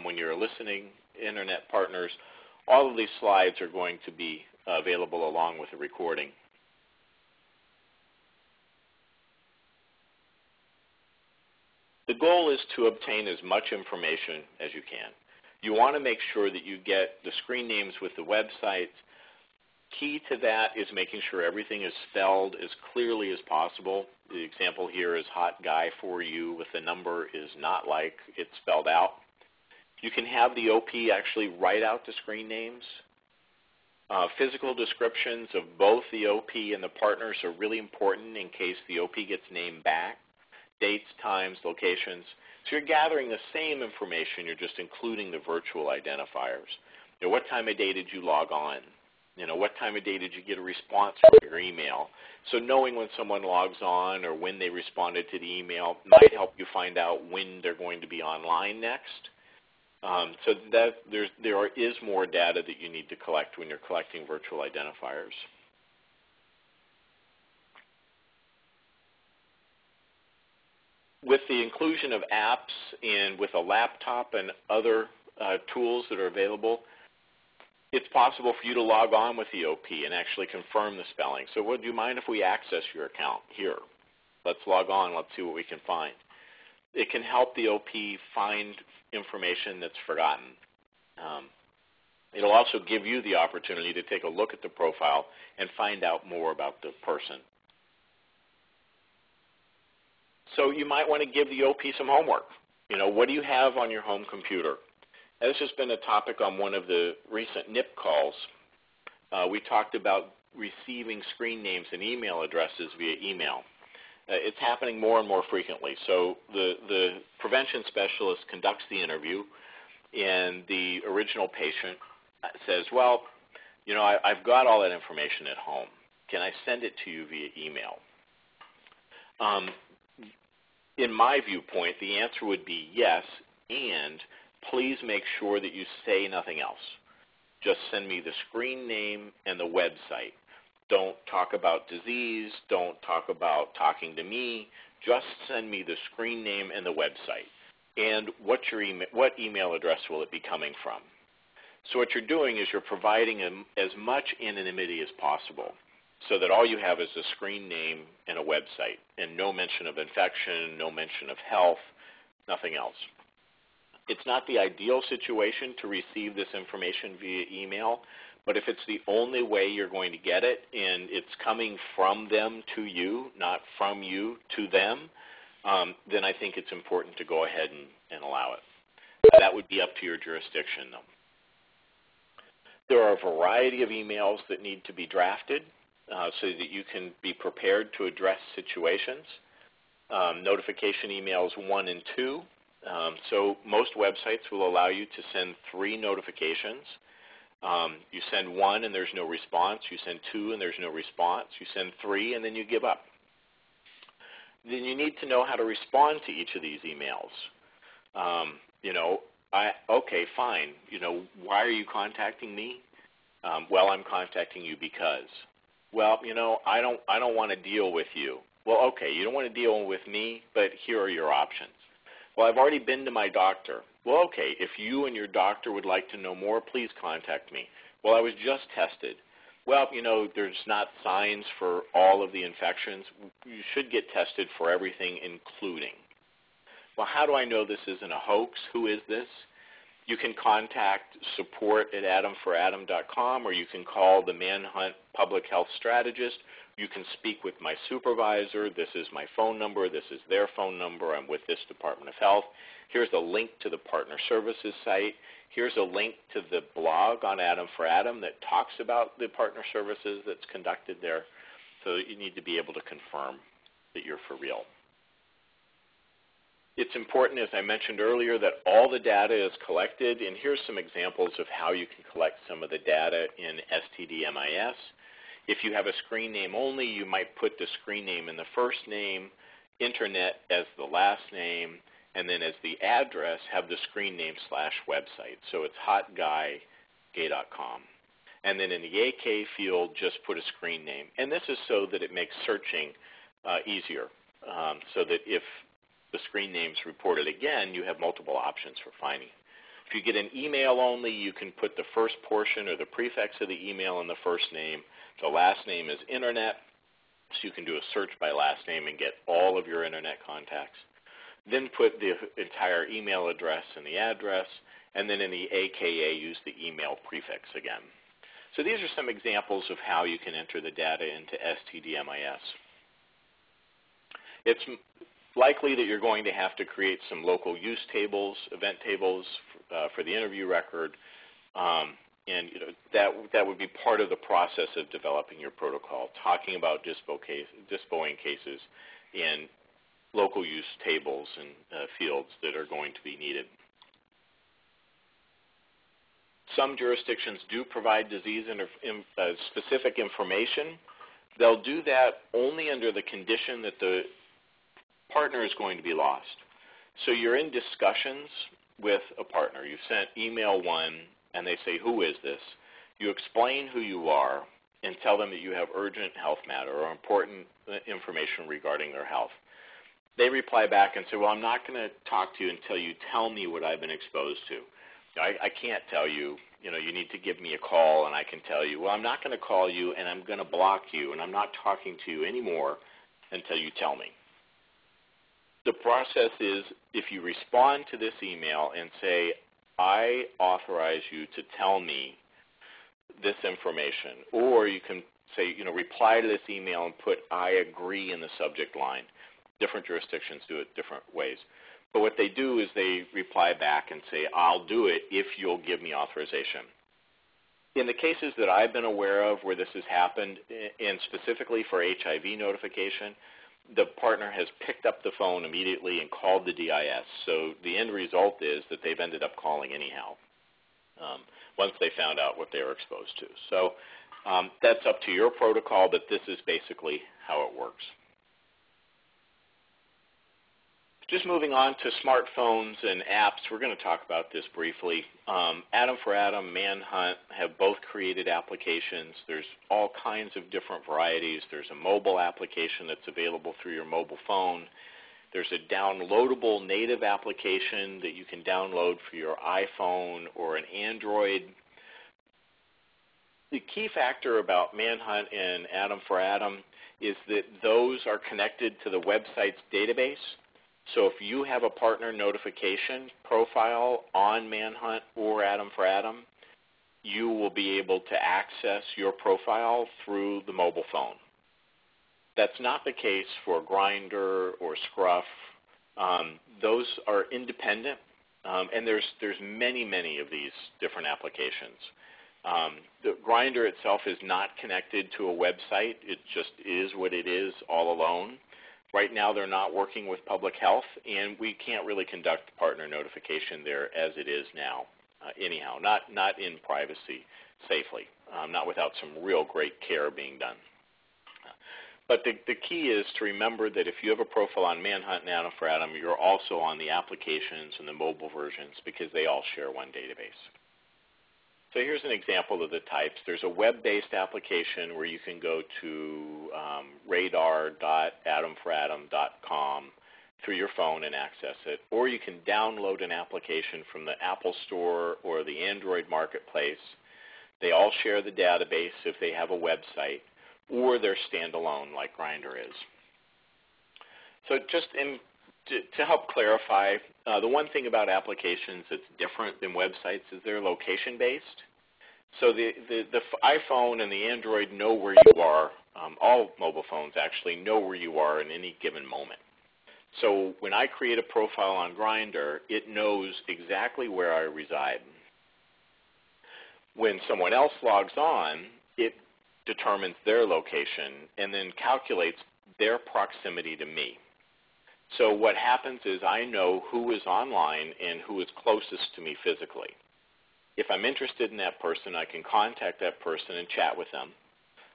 when you're listening Internet partners. All of these slides are going to be available along with the recording. The goal is to obtain as much information as you can. You want to make sure that you get the screen names with the websites. Key to that is making sure everything is spelled as clearly as possible. The example here is hot guy for you with the number is not like it's spelled out. You can have the OP actually write out the screen names. Physical descriptions of both the OP and the partners are really important in case the OP gets named back. Dates, times, locations. So you're gathering the same information, you're just including the virtual identifiers. What time of day did you log on? What time of day did you get a response from your email? So knowing when someone logs on or when they responded to the email might help you find out when they're going to be online next. So that there is more data that you need to collect when you're collecting virtual identifiers. With the inclusion of apps and with a laptop and other tools that are available, it's possible for you to log on with the OP and actually confirm the spelling. So would you mind if we access your account here? Let's log on. Let's see what we can find. It can help the OP find information that's forgotten. It'll also give you the opportunity to take a look at the profile and find out more about the person. So you might want to give the OP some homework. What do you have on your home computer? This has been a topic on one of the recent NIP calls. We talked about receiving screen names and email addresses via email. It's happening more and more frequently. So the prevention specialist conducts the interview, and the original patient says, well, I've got all that information at home. Can I send it to you via email? In my viewpoint, the answer would be yes, And please make sure that you say nothing else. Just send me the screen name and the website. Don't talk about disease. Don't talk about talking to me. Just send me the screen name and the website. And what email address will it be coming from? So what you're doing is you're providing as much anonymity as possible so that all you have is a screen name and a website and no mention of infection, no mention of health, nothing else. It's not the ideal situation to receive this information via email, but if it's the only way you're going to get it and it's coming from them to you, not from you to them, then I think it's important to go ahead and allow it. That would be up to your jurisdiction, though. There are a variety of emails that need to be drafted so that you can be prepared to address situations. Notification emails 1 and 2. So most websites will allow you to send 3 notifications. You send 1 and there's no response. You send 2 and there's no response. You send 3 and then you give up. Then you need to know how to respond to each of these emails. Okay, fine. Why are you contacting me? Well, I'm contacting you because. Well, I don't want to deal with you. Well, okay, you don't want to deal with me, but here are your options. Well, I've already been to my doctor. Well, okay, if you and your doctor would like to know more, please contact me. Well, I was just tested. Well, there's not signs for all of the infections. You should get tested for everything, including. Well, how do I know this isn't a hoax? Who is this? You can contact support@adamforadam.com, or you can call the Manhunt Public Health Strategist. You can speak with my supervisor. This is my phone number. This is their phone number. I'm with this Department of Health. Here's a link to the Partner Services site. Here's a link to the blog on Adam for Adam that talks about the partner services that's conducted there. So you need to be able to confirm that you're for real. It's important, as I mentioned earlier, that all the data is collected, and here's some examples of how you can collect some of the data in STD-MIS. If you have a screen name only, you might put the screen name in the first name, internet as the last name, and then as the address, have the screen name /website. So it's hotguy.com. And then in the AK field, just put a screen name. And this is so that it makes searching easier, so that if the screen name's reported again, you have multiple options for finding. If you get an email only, you can put the first portion or the prefix of the email in the first name. The last name is internet, so you can do a search by last name and get all of your internet contacts. Then put the entire email address and the address, and then in the AKA, use the email prefix again. So these are some examples of how you can enter the data into STD-MIS. It's likely that you're going to have to create some local use tables, event tables for the interview record, and that would be part of the process of developing your protocol, talking about dispoing cases in local use tables and fields that are going to be needed. Some jurisdictions do provide disease-specific information. They'll do that only under the condition that the partner is going to be lost. So you're in discussions with a partner. You sent email 1, and they say, who is this? You explain who you are and tell them that you have urgent health matter or important information regarding their health. They reply back and say, well, I'm not going to talk to you until you tell me what I've been exposed to. I can't tell you, you need to give me a call and I can tell you. Well, I'm not going to call you and I'm going to block you and I'm not talking to you anymore until you tell me. The process is if you respond to this email and say, I authorize you to tell me this information, or you can say, reply to this email and put I agree in the subject line. Different jurisdictions do it different ways. But what they do is they reply back and say, I'll do it if you'll give me authorization. In the cases that I've been aware of where this has happened, and specifically for HIV notification, the partner has picked up the phone immediately and called the DIS. So the end result is that they've ended up calling anyhow once they found out what they were exposed to. So that's up to your protocol, but this is basically how it works. Just moving on to smartphones and apps, we're going to talk about this briefly. Atom for Atom, Manhunt have both created applications. There's all kinds of different varieties. There's a mobile application that's available through your mobile phone. There's a downloadable native application that you can download for your iPhone or an Android. The key factor about Manhunt and Atom for Atom is that those are connected to the website's database. So if you have a partner notification profile on Manhunt or Atom for Atom, you will be able to access your profile through the mobile phone. That's not the case for Grindr or Scruff. Those are independent, and there's many, many of these different applications. The Grindr itself is not connected to a website. It just is what it is all alone. Right now they're not working with public health, and we can't really conduct partner notification there as it is now anyhow, not in privacy safely, not without some real great care being done. But the key is to remember that if you have a profile on Manhunt and Atom for Atom, you're also on the applications and the mobile versions because they all share one database. So here's an example of the types. There's a web-based application where you can go to radar.atomforatom.com through your phone and access it. Or you can download an application from the Apple Store or the Android Marketplace. They all share the database if they have a website, or they're standalone like Grindr is. So just to help clarify, the one thing about applications that's different than websites is they're location-based. So the iPhone and the Android know where you are. All mobile phones actually know where you are in any given moment. So when I create a profile on Grindr, it knows exactly where I reside. When someone else logs on, it determines their location and then calculates their proximity to me. So what happens is I know who is online and who is closest to me physically. If I'm interested in that person, I can contact that person and chat with them.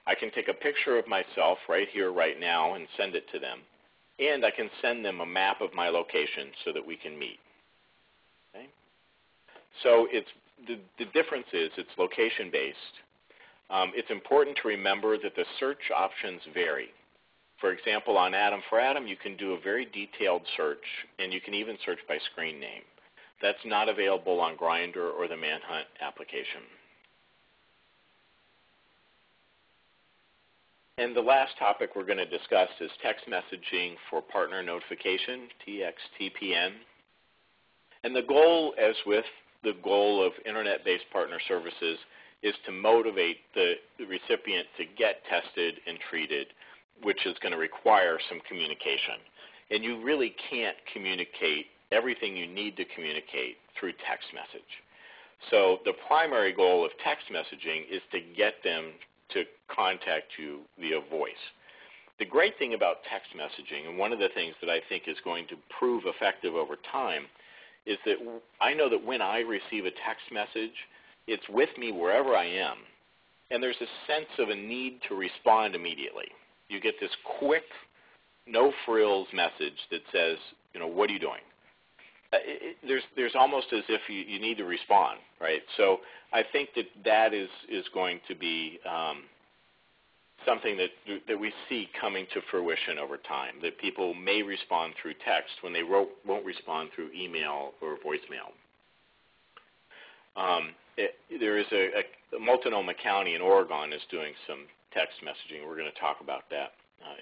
I can take a picture of myself right here, right now, and send it to them. And I can send them a map of my location so that we can meet. Okay? So the difference is it's location-based. It's important to remember that the search options vary. For example, on Atom for Atom, you can do a very detailed search, and you can even search by screen name. That's not available on Grindr or the Manhunt application. And the last topic we're going to discuss is text messaging for partner notification, TXTPN. And the goal, as with the goal of Internet-based partner services, is to motivate the recipient to get tested and treated, which is going to require some communication. And you really can't communicate everything you need to communicate through text message. So the primary goal of text messaging is to get them to contact you via voice. The great thing about text messaging, and one of the things that I think is going to prove effective over time, is that I know that when I receive a text message, it's with me wherever I am, and there's a sense of a need to respond immediately. You get this quick, no-frills message that says, you know, what are you doing? There's almost as if you need to respond, right? So I think that is going to be something that we see coming to fruition over time, that people may respond through text when they won't respond through email or voicemail. There is Multnomah County in Oregon is doing some text messaging. We're going to talk about that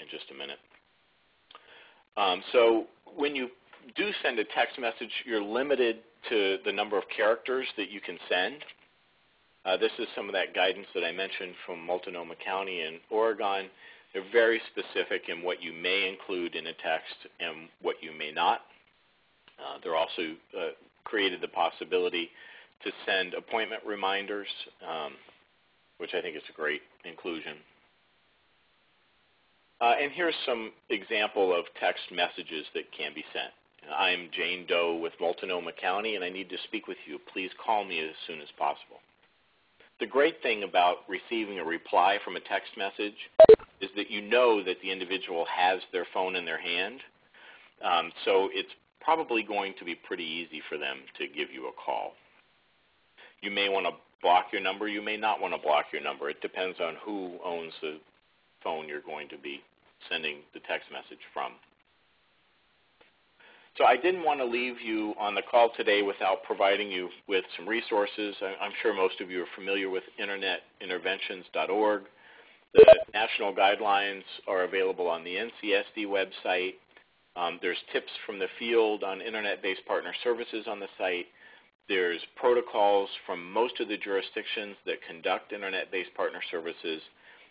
in just a minute. So when you do send a text message, you're limited to the number of characters that you can send. This is some of that guidance that I mentioned from Multnomah County in Oregon. They're very specific in what you may include in a text and what you may not. They're also created the possibility to send appointment reminders, which I think is a great inclusion. And here's some example of text messages that can be sent. I'm Jane Doe with Multnomah County, and I need to speak with you. Please call me as soon as possible. The great thing about receiving a reply from a text message is that you know that the individual has their phone in their hand. So it's probably going to be pretty easy for them to give you a call. You may want to block your number. You may not want to block your number. It depends on who owns the phone you're going to be sending the text message from. So I didn't want to leave you on the call today without providing you with some resources. I'm sure most of you are familiar with internetinterventions.org. The national guidelines are available on the NCSD website. There's tips from the field on Internet-based partner services on the site. There's protocols from most of the jurisdictions that conduct Internet-based partner services.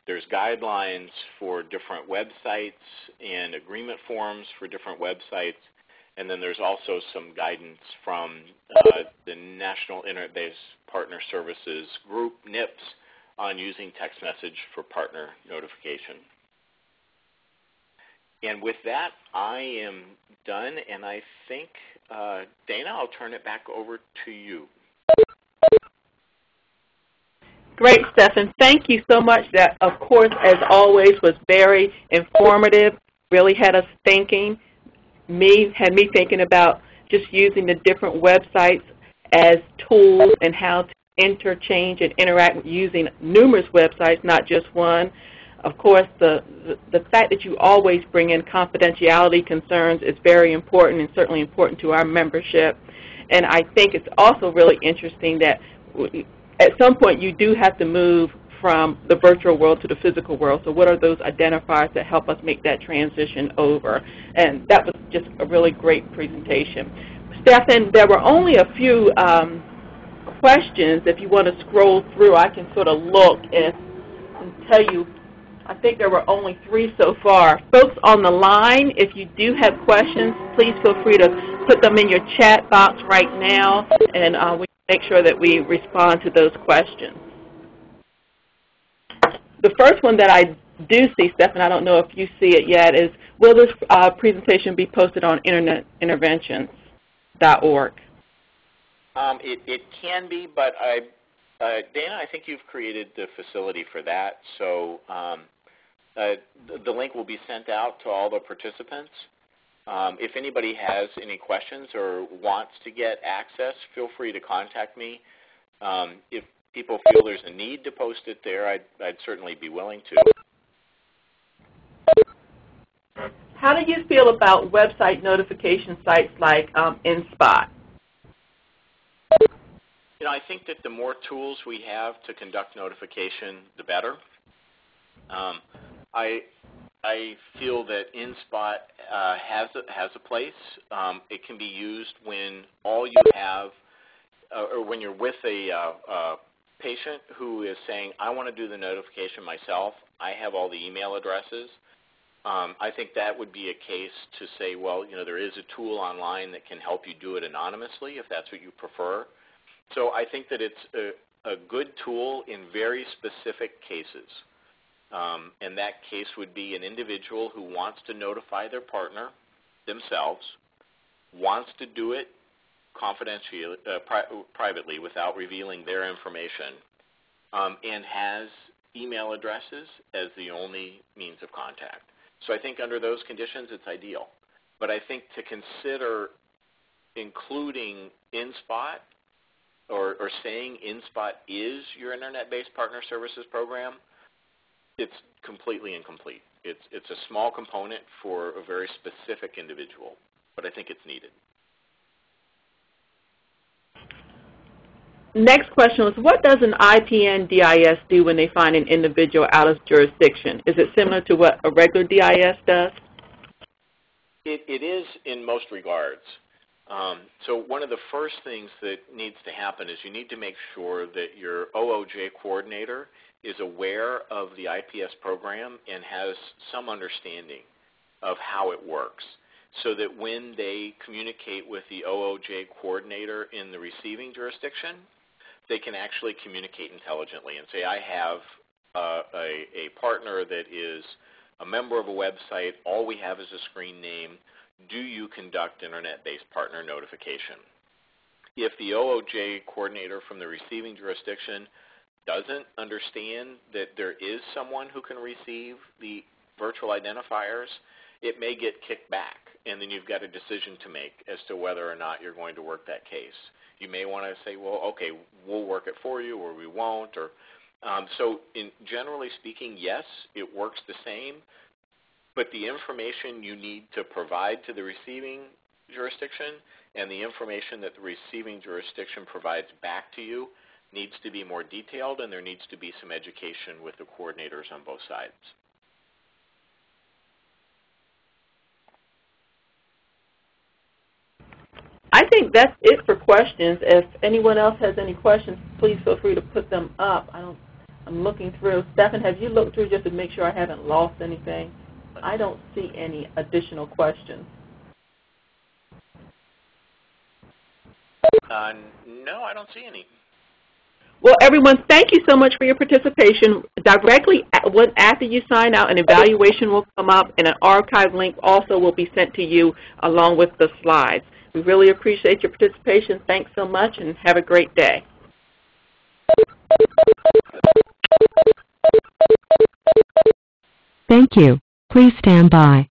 There's guidelines for different websites and agreement forms for different websites. And then there's also some guidance from the National Internet-Based Partner Services Group, NIPS, on using text message for partner notification. And with that, I am done, and I think, Dana, I'll turn it back over to you. Great, Stephen. Thank you so much. That, of course, as always, was very informative, really had us thinking. Had me thinking about just using the different websites as tools and how to interchange and interact using numerous websites, not just one. Of course, the fact that you always bring in confidentiality concerns is very important and certainly important to our membership. And I think it's also really interesting that at some point you do have to move from the virtual world to the physical world. So what are those identifiers that help us make that transition over? And that was just a really great presentation. Stephen, there were only a few questions. If you want to scroll through, I can sort of look and tell you. I think there were only 3 so far. Folks on the line, if you do have questions, please feel free to put them in your chat box right now, and we make sure that we respond to those questions. The first one that I do see, Stephen, I don't know if you see it yet, is will this presentation be posted on internetinterventions.org? It can be, but Dana, I think you've created the facility for that, so the link will be sent out to all the participants. If anybody has any questions or wants to get access, feel free to contact me. If people feel there's a need to post it there, I'd certainly be willing to. How do you feel about website notification sites like InSpot? You know, I think that the more tools we have to conduct notification, the better. I feel that InSpot has a place. It can be used when all you have, or when you're with a patient who is saying, I want to do the notification myself. I have all the email addresses. I think that would be a case to say, well, you know, there is a tool online that can help you do it anonymously if that's what you prefer. So I think that it's a good tool in very specific cases. And that case would be an individual who wants to notify their partner themselves, wants to do it confidentially, privately without revealing their information, and has email addresses as the only means of contact. So I think under those conditions it's ideal. But I think to consider including InSpot or saying InSpot is your Internet-based partner services program, it's completely incomplete. It's a small component for a very specific individual, but I think it's needed. Next question was, what does an IPN DIS do when they find an individual out of jurisdiction? Is it similar to what a regular DIS does? It is in most regards. So one of the first things that needs to happen is you need to make sure that your OOJ coordinator is aware of the IPS program and has some understanding of how it works, so that when they communicate with the OOJ coordinator in the receiving jurisdiction, they can actually communicate intelligently and say, I have a partner that is a member of a website. All we have is a screen name. Do you conduct Internet-based partner notification? If the OOJ coordinator from the receiving jurisdiction doesn't understand that there is someone who can receive the virtual identifiers, it may get kicked back and then you've got a decision to make as to whether or not you're going to work that case. You may want to say, well, okay, we'll work it for you, or we won't. Or so generally speaking, yes, it works the same, but the information you need to provide to the receiving jurisdiction and the information that the receiving jurisdiction provides back to you needs to be more detailed, and there needs to be some education with the coordinators on both sides. I think that's it for questions. If anyone else has any questions, please feel free to put them up. I'm looking through. Stephan, have you looked through just to make sure I haven't lost anything? I don't see any additional questions. No, I don't see any. Well, everyone, thank you so much for your participation. Directly after you sign out, an evaluation will come up, and an archive link also will be sent to you along with the slides. We really appreciate your participation. Thanks so much, and have a great day. Thank you. Please stand by.